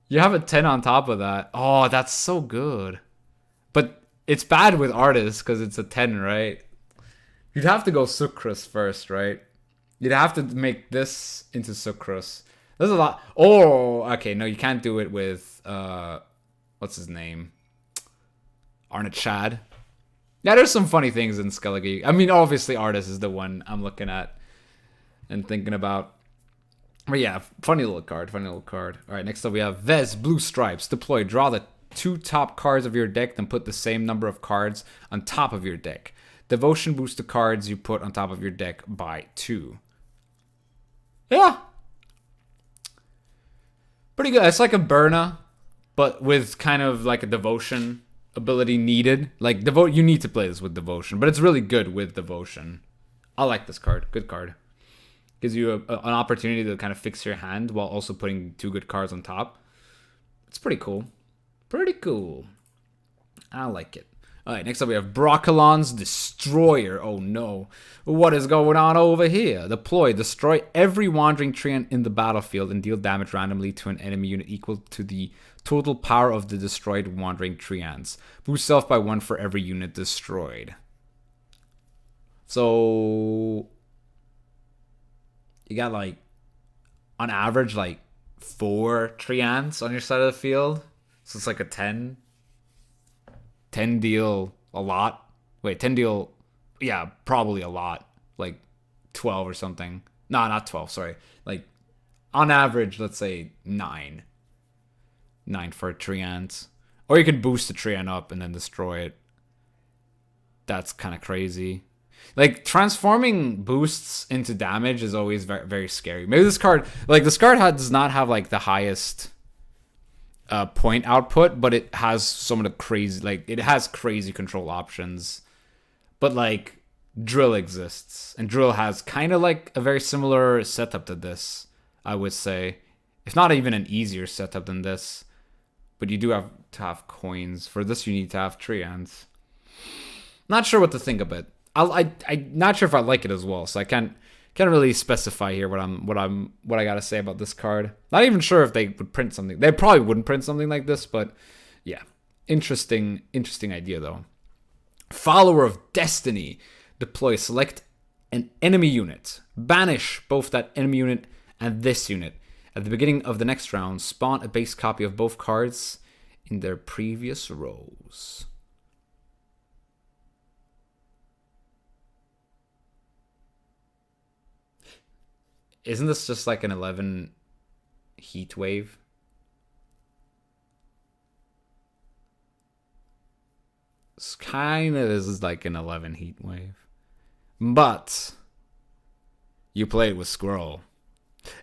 You have a 10 on top of that. Oh, that's so good. But it's bad with artists because it's a 10, right? You'd have to go Sucrus first, right? You'd have to make this into Sucrus. There's a lot. Oh, okay. No, you can't do it with, what's his name? Arnett Chad. Yeah, there's some funny things in Skellige. I mean, obviously, Artist is the one I'm looking at and thinking about. But yeah, funny little card. All right, next up we have Vez, Blue Stripes. Deploy. Draw the 2 top cards of your deck, then put the same number of cards on top of your deck. Devotion boosts the cards you put on top of your deck by 2. Yeah. Pretty good. It's like a Burna, but with kind of like a Devotion ability needed. Like, you need to play this with Devotion, but it's really good with Devotion. I like this card. Good card. Gives you an opportunity to kind of fix your hand while also putting 2 good cards on top. It's pretty cool. Pretty cool. I like it. Alright, next up we have Broccolon's Destroyer. Oh no. What is going on over here? Deploy. Destroy every wandering treant in the battlefield and deal damage randomly to an enemy unit equal to the total power of the destroyed wandering treants. Boost self by 1 for every unit destroyed. So... you got like, on average, like 4 treants on your side of the field. So it's like a 10. 10 deal a lot. Wait, 10 deal, yeah, probably a lot. Like 12 or something. No, not 12, sorry. Like, on average, let's say 9. 9 for a treant. Or you could boost the treant up and then destroy it. That's kind of crazy. Like, transforming boosts into damage is always very, very scary. Maybe this card, like, this card does not have, like, the highest point output, but it has some of the crazy, like, it has crazy control options. But, like, Drill exists. And Drill has kind of, like, a very similar setup to this, I would say. If not even an easier setup than this. But you do have to have coins. For this, you need to have treants. Not sure what to think of it. I'm not sure if I like it as well, so I can't really specify here what I gotta say about this card. Not even sure if they would print something. They probably wouldn't print something like this, but yeah, interesting idea though. Follower of Destiny. Deploy. Select an enemy unit. Banish both that enemy unit and this unit. At the beginning of the next round, spawn a base copy of both cards in their previous rows. Isn't this just like an 11 heat wave? It's kind of is like an 11 heat wave. But you play it with Squirrel.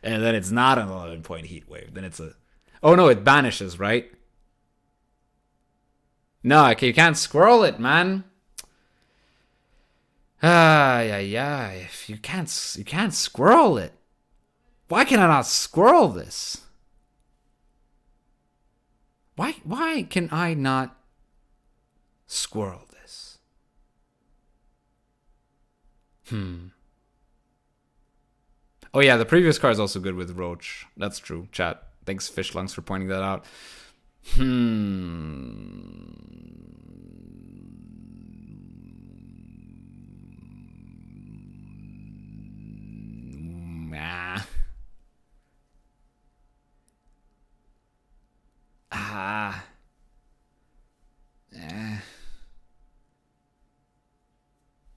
And then it's not an 11-point heat wave. Then it's a... Oh no, it banishes, right? No, okay, you can't Squirrel it, man. Yeah. If you can't Squirrel it. Why can I not Squirrel this? Why can I not Squirrel this? Oh yeah, the previous card is also good with Roach. That's true, chat. Thanks, Fishlungs, for pointing that out.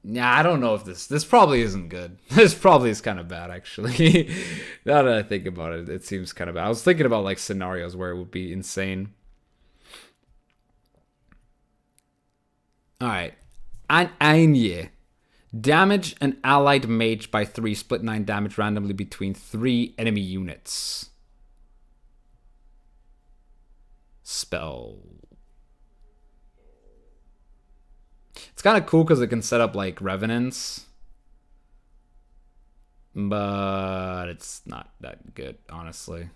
Yeah, I don't know if this probably isn't good. This probably is kind of bad, actually. Now that I think about it, it seems kind of bad. I was thinking about like scenarios where it would be insane. All right, Anye. Damage an allied mage by 3. Split 9 damage randomly between 3 enemy units. Spell. It's kind of cool because it can set up like revenants. But it's not that good, honestly. I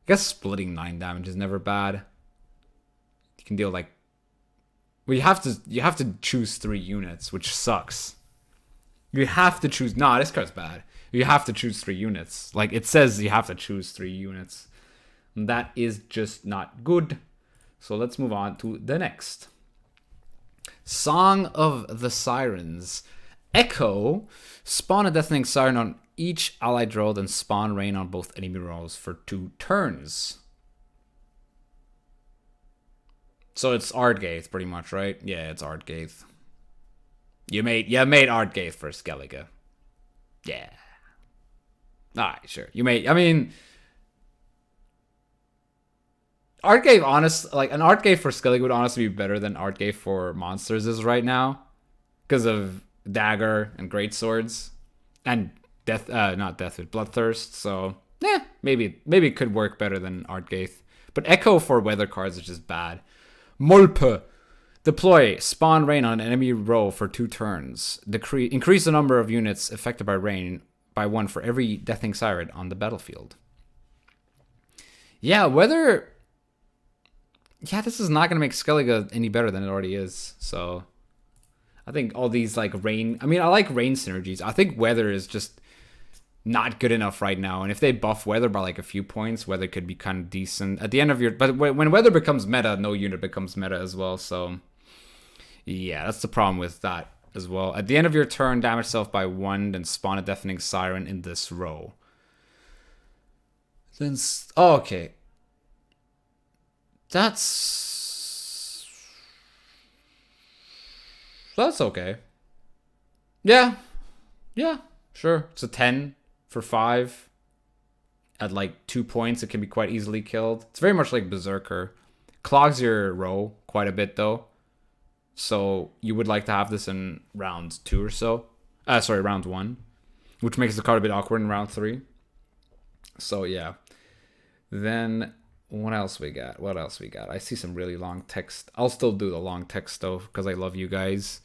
guess splitting 9 damage is never bad. You can deal like... Well, you have to choose 3 units, which sucks. You have to choose... Nah, this card's bad. You have to choose 3 units. Like, it says you have to choose 3 units. And that is just not good. So let's move on to the next. Song of the Sirens. Echo. Spawn a deafening siren on each allied roll, then spawn rain on both enemy rolls for 2 turns. So it's Ardgaith, pretty much, right? Yeah, it's Ardgaith. You made Ardgaith for Skellige. Yeah. Alright, sure. I mean... Ardgaith, an Ardgaith for Skellige would honestly be better than Ardgaith for monsters is right now. Because of Dagger and Greatswords. And Bloodthirst, so... Yeah, maybe it could work better than Ardgaith. But Echo for weather cards is just bad. Molpe. Deploy. Spawn rain on an enemy row for 2 turns. Increase the number of units affected by rain by 1 for every deafening siren on the battlefield. Yeah, weather... Yeah, this is not going to make Skellige any better than it already is. So, I think all these, like, rain... I mean, I like rain synergies. I think weather is just not good enough right now. And if they buff weather by, like, a few points, weather could be kind of decent. At the end of your... But when weather becomes meta, no unit becomes meta as well. So, yeah, that's the problem with that as well. At the end of your turn, damage self by 1, then spawn a deafening siren in this row. Then... Oh, okay. That's okay. Yeah, sure. It's a 10 for 5. At like 2 points, it can be quite easily killed. It's very much like Berserker. Clogs your row quite a bit though. So you would like to have this in round 2 or so. Round 1. Which makes the card a bit awkward in round 3. So yeah. Then... What else we got? I see some really long text. I'll still do the long text though, because I love you guys.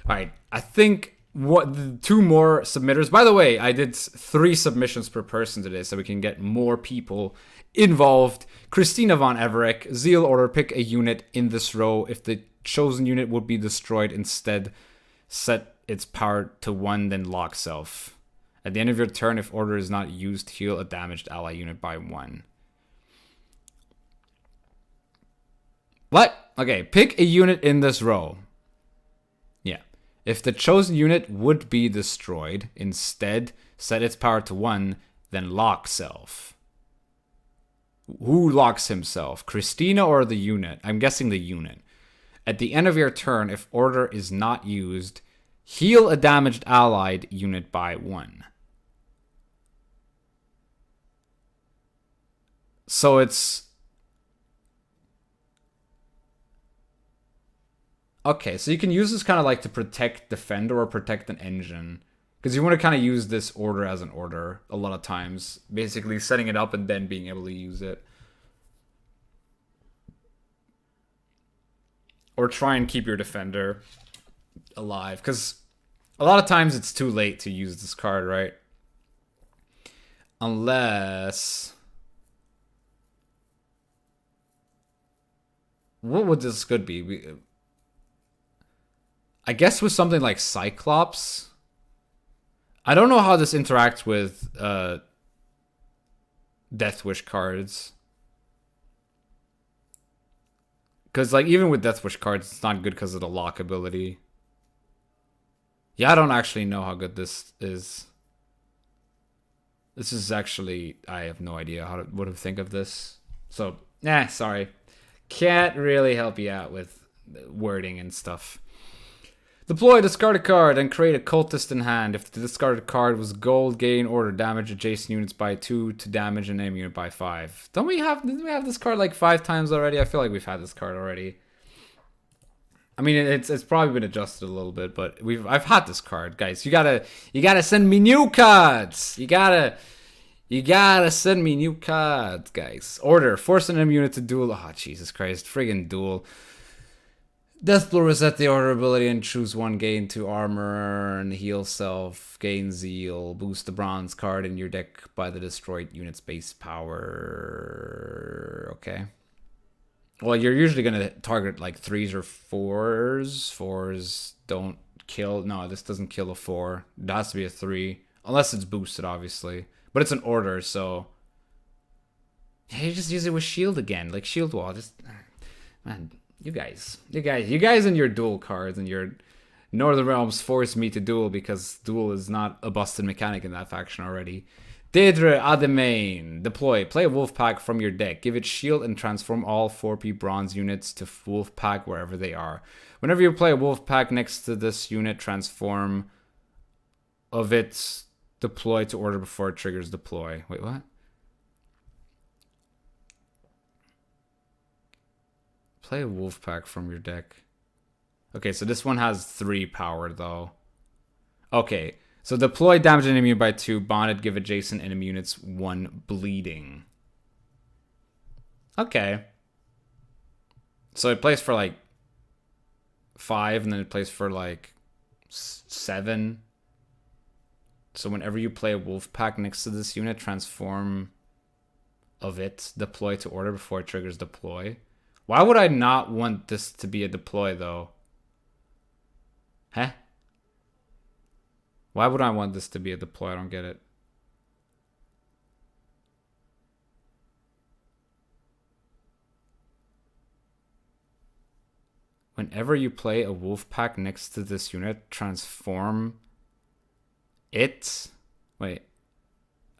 All right. I think 2 more submitters. By the way, I did 3 submissions per person today, so we can get more people involved. Christina von Everek, Zeal Order, pick a unit in this row. If the chosen unit would be destroyed, instead set its power to 1, then lock self. At the end of your turn, if order is not used, heal a damaged ally unit by 1. What? Okay, pick a unit in this row. Yeah. If the chosen unit would be destroyed, instead set its power to 1, then lock self. Who locks himself? Christina or the unit? I'm guessing the unit. At the end of your turn, if order is not used, heal a damaged allied unit by 1. So it's... Okay, so you can use this kind of like to protect Defender or protect an engine. Because you want to kind of use this order as an order a lot of times. Basically setting it up and then being able to use it. Or try and keep your Defender alive. Because a lot of times it's too late to use this card, right? Unless... What would this could be? I guess with something like Cyclops. I don't know how this interacts with Death Wish cards. Because like even with Death Wish cards, it's not good because of the lock ability. Yeah, I don't actually know how good this is. This is actually... I have no idea what to think of this. So, sorry. Can't really help you out with wording and stuff. Deploy, discard a card, and create a cultist in hand. If the discarded card was gold, gain order damage adjacent units by 2 to damage an enemy unit by 5. Didn't we have this card like 5 times already? I feel like we've had this card already. I mean, it's probably been adjusted a little bit, but I've had this card, guys. You gotta send me new cards. You gotta send me new cards, guys. Order, force an enemy unit to duel. Oh, Jesus Christ, friggin' duel. Deathblow, reset the order ability and choose one, gain 2 armor and heal self, gain zeal, boost the bronze card in your deck by the destroyed unit's base power. Okay. Well, you're usually going to target like 3s or 4s. 4s don't kill. No, this doesn't kill a 4. It has to be a 3. Unless it's boosted, obviously. But it's an order, so... Yeah, you just use it with shield again. Like shield wall. Just... Man... You guys and your duel cards and your Northern Realms force me to duel because duel is not a busted mechanic in that faction already. Daedra Ademain. Deploy. Play a wolf pack from your deck. Give it shield and transform all 4P bronze units to wolf pack wherever they are. Whenever you play a wolf pack next to this unit, transform of its deploy to order before it triggers deploy. Wait, what? Play a wolf pack from your deck. Okay, so this one has 3 power though. Okay, so deploy, damage an enemy unit by 2, bonded, give adjacent enemy units 1 bleeding. Okay. So it plays for like 5 and then it plays for like 7. So whenever you play a wolf pack next to this unit, transform of it, deploy to order before it triggers deploy. Why would I not want this to be a deploy, though? Huh? Why would I want this to be a deploy? I don't get it. Whenever you play a wolf pack next to this unit, transform it. Wait.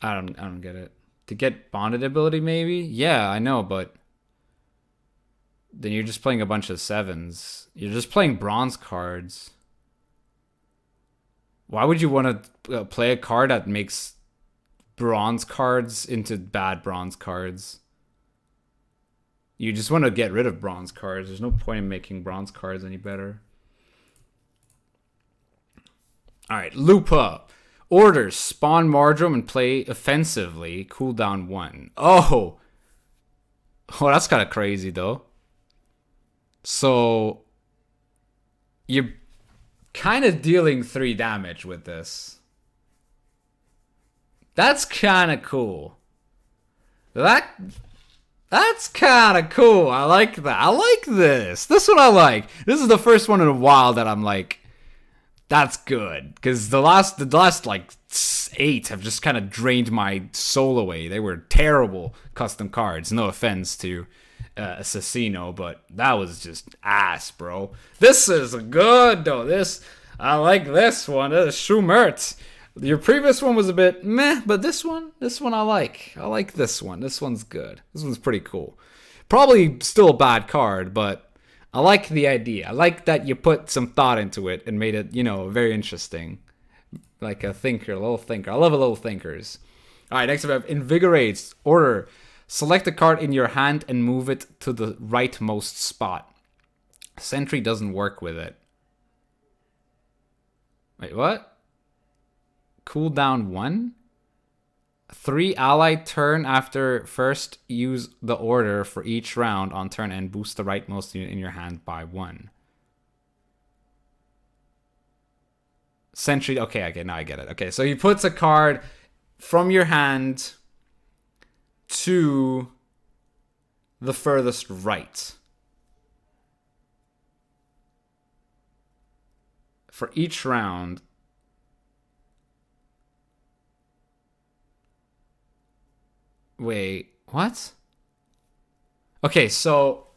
I don't get it. To get bonded ability, maybe? Yeah, I know, but... Then you're just playing a bunch of 7s. You're just playing bronze cards. Why would you want to play a card that makes bronze cards into bad bronze cards? You just want to get rid of bronze cards. There's no point in making bronze cards any better. Alright, Lupa. Orders. Spawn Mardrum and play offensively. Cooldown 1. Oh! Oh, that's kind of crazy, though. So, you're kind of dealing 3 damage with this. That's kind of cool. That's kind of cool. I like that. I like this. This one I like. This is the first one in a while that I'm like, that's good. Because the last like 8 have just kind of drained my soul away. They were terrible custom cards. No offense to... Assassino, but that was just ass, bro. This is good though. I like this one. This is Schumert. Your previous one was a bit meh, but this one I like. I like this one. This one's good. This one's pretty cool. Probably still a bad card, but I like the idea. I like that you put some thought into it and made it, very interesting. Like a thinker, a little thinker. I love a little thinkers. All right, next we have Invigorates. Order. Select a card in your hand and move it to the rightmost spot. Sentry doesn't work with it. Wait, what? Cooldown 1? 3 ally turn after first use the order for each round on turn and boost the rightmost unit in your hand by 1. Sentry, okay, now I get it. Okay, so he puts a card from your hand to the furthest right. For each round. Wait, what? Okay, so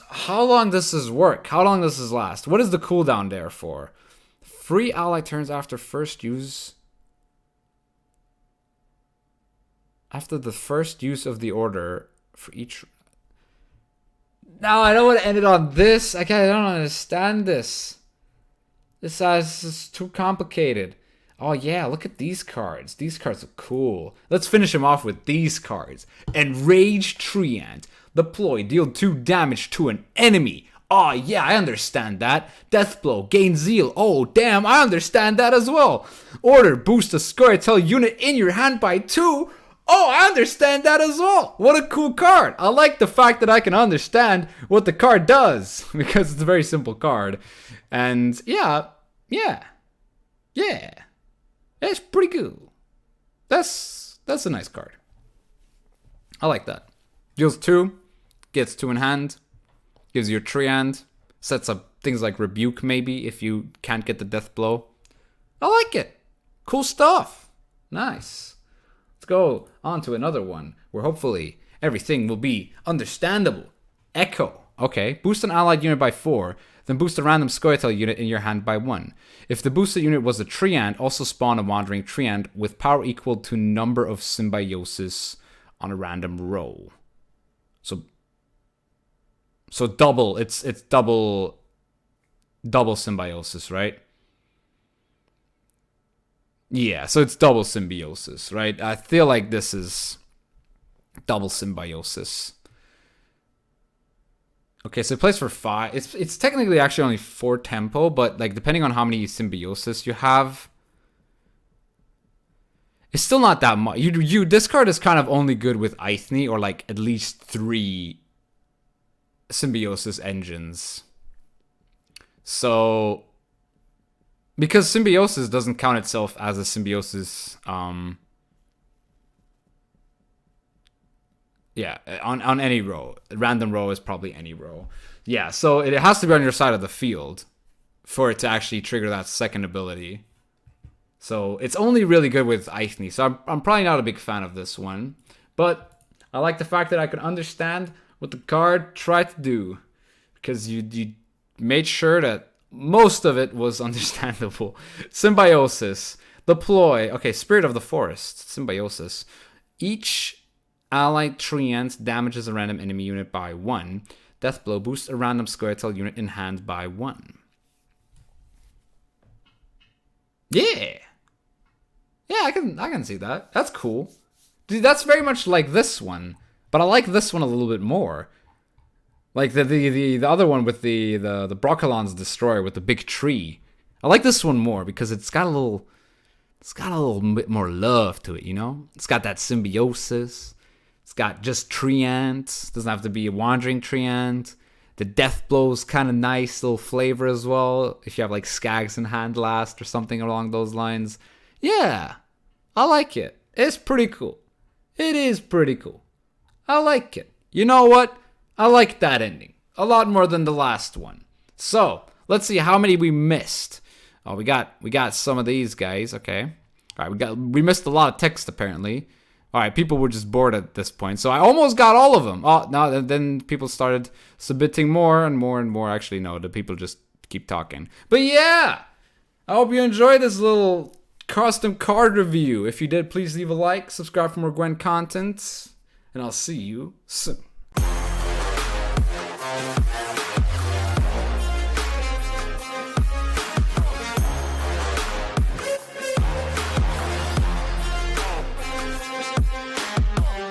how long does this work? How long does this last? What is the cooldown there for? 3 ally turns after first use... After the first use of the order for each... No, I don't want to end it on this. I don't understand this. This is too complicated. Oh yeah, look at these cards. These cards are cool. Let's finish him off with these cards. Enraged Treant. Deploy, deal 2 damage to an enemy. Oh yeah, I understand that. Death Blow, gain Zeal. Oh damn, I understand that as well. Order, boost a Scoia'tael unit in your hand by 2. Oh, I understand that as well. What a cool card. I like the fact that I can understand what the card does because it's a very simple card. And yeah. It's pretty cool. That's a nice card. I like that. Deals 2, gets 2 in hand, gives you a Treant, sets up things like Rebuke maybe if you can't get the Death Blow. I like it. Cool stuff. Nice. Let's go on to another one where hopefully everything will be understandable. Echo. Okay, boost an allied unit by 4, then boost a random Scoia'tael unit in your hand by 1. If the boosted unit was a Treant, also spawn a Wandering Treant with power equal to number of symbiosis on a random roll. So double, it's double symbiosis, right? Yeah, so it's double symbiosis, right? I feel like this is double symbiosis. Okay, so it plays for 5. It's technically actually only 4 tempo, but like depending on how many symbiosis you have, it's still not that much. This card is kind of only good with Eithne or like at least 3 symbiosis engines. So because symbiosis doesn't count itself as a symbiosis, yeah, on any row. Random row is probably any row. Yeah, so it has to be on your side of the field for it to actually trigger that second ability. So it's only really good with Eithne. So I'm probably not a big fan of this one. But I like the fact that I can understand what the card tried to do. Because you made sure that most of it was understandable. Symbiosis. Deploy. Okay, Spirit of the Forest. Symbiosis. Each allied Treant damages a random enemy unit by 1. Death Blow boosts a random Scoia'tael unit in hand by 1. Yeah, I can see that. That's cool. Dude, that's very much like this one, but I like this one a little bit more. Like the other one with the Broccolon's Destroyer with the big tree. I like this one more because it's got a little bit more love to it, you know? It's got that symbiosis. It's got just Treant. Doesn't have to be a Wandering Treant. The Death Blow's kind of nice little flavor as well. If you have like Skags in hand last or something along those lines. Yeah, I like it. It's pretty cool. It is pretty cool. I like it. You know what? I like that ending a lot more than the last one. So let's see how many we missed. Oh, we got some of these guys. Okay. All right, we missed a lot of text apparently. All right, people were just bored at this point. So I almost got all of them. Oh, no, then people started submitting more and more and more. Actually, no, the people just keep talking. But yeah, I hope you enjoyed this little custom card review. If you did, please leave a like, subscribe for more Gwent content, and I'll see you soon.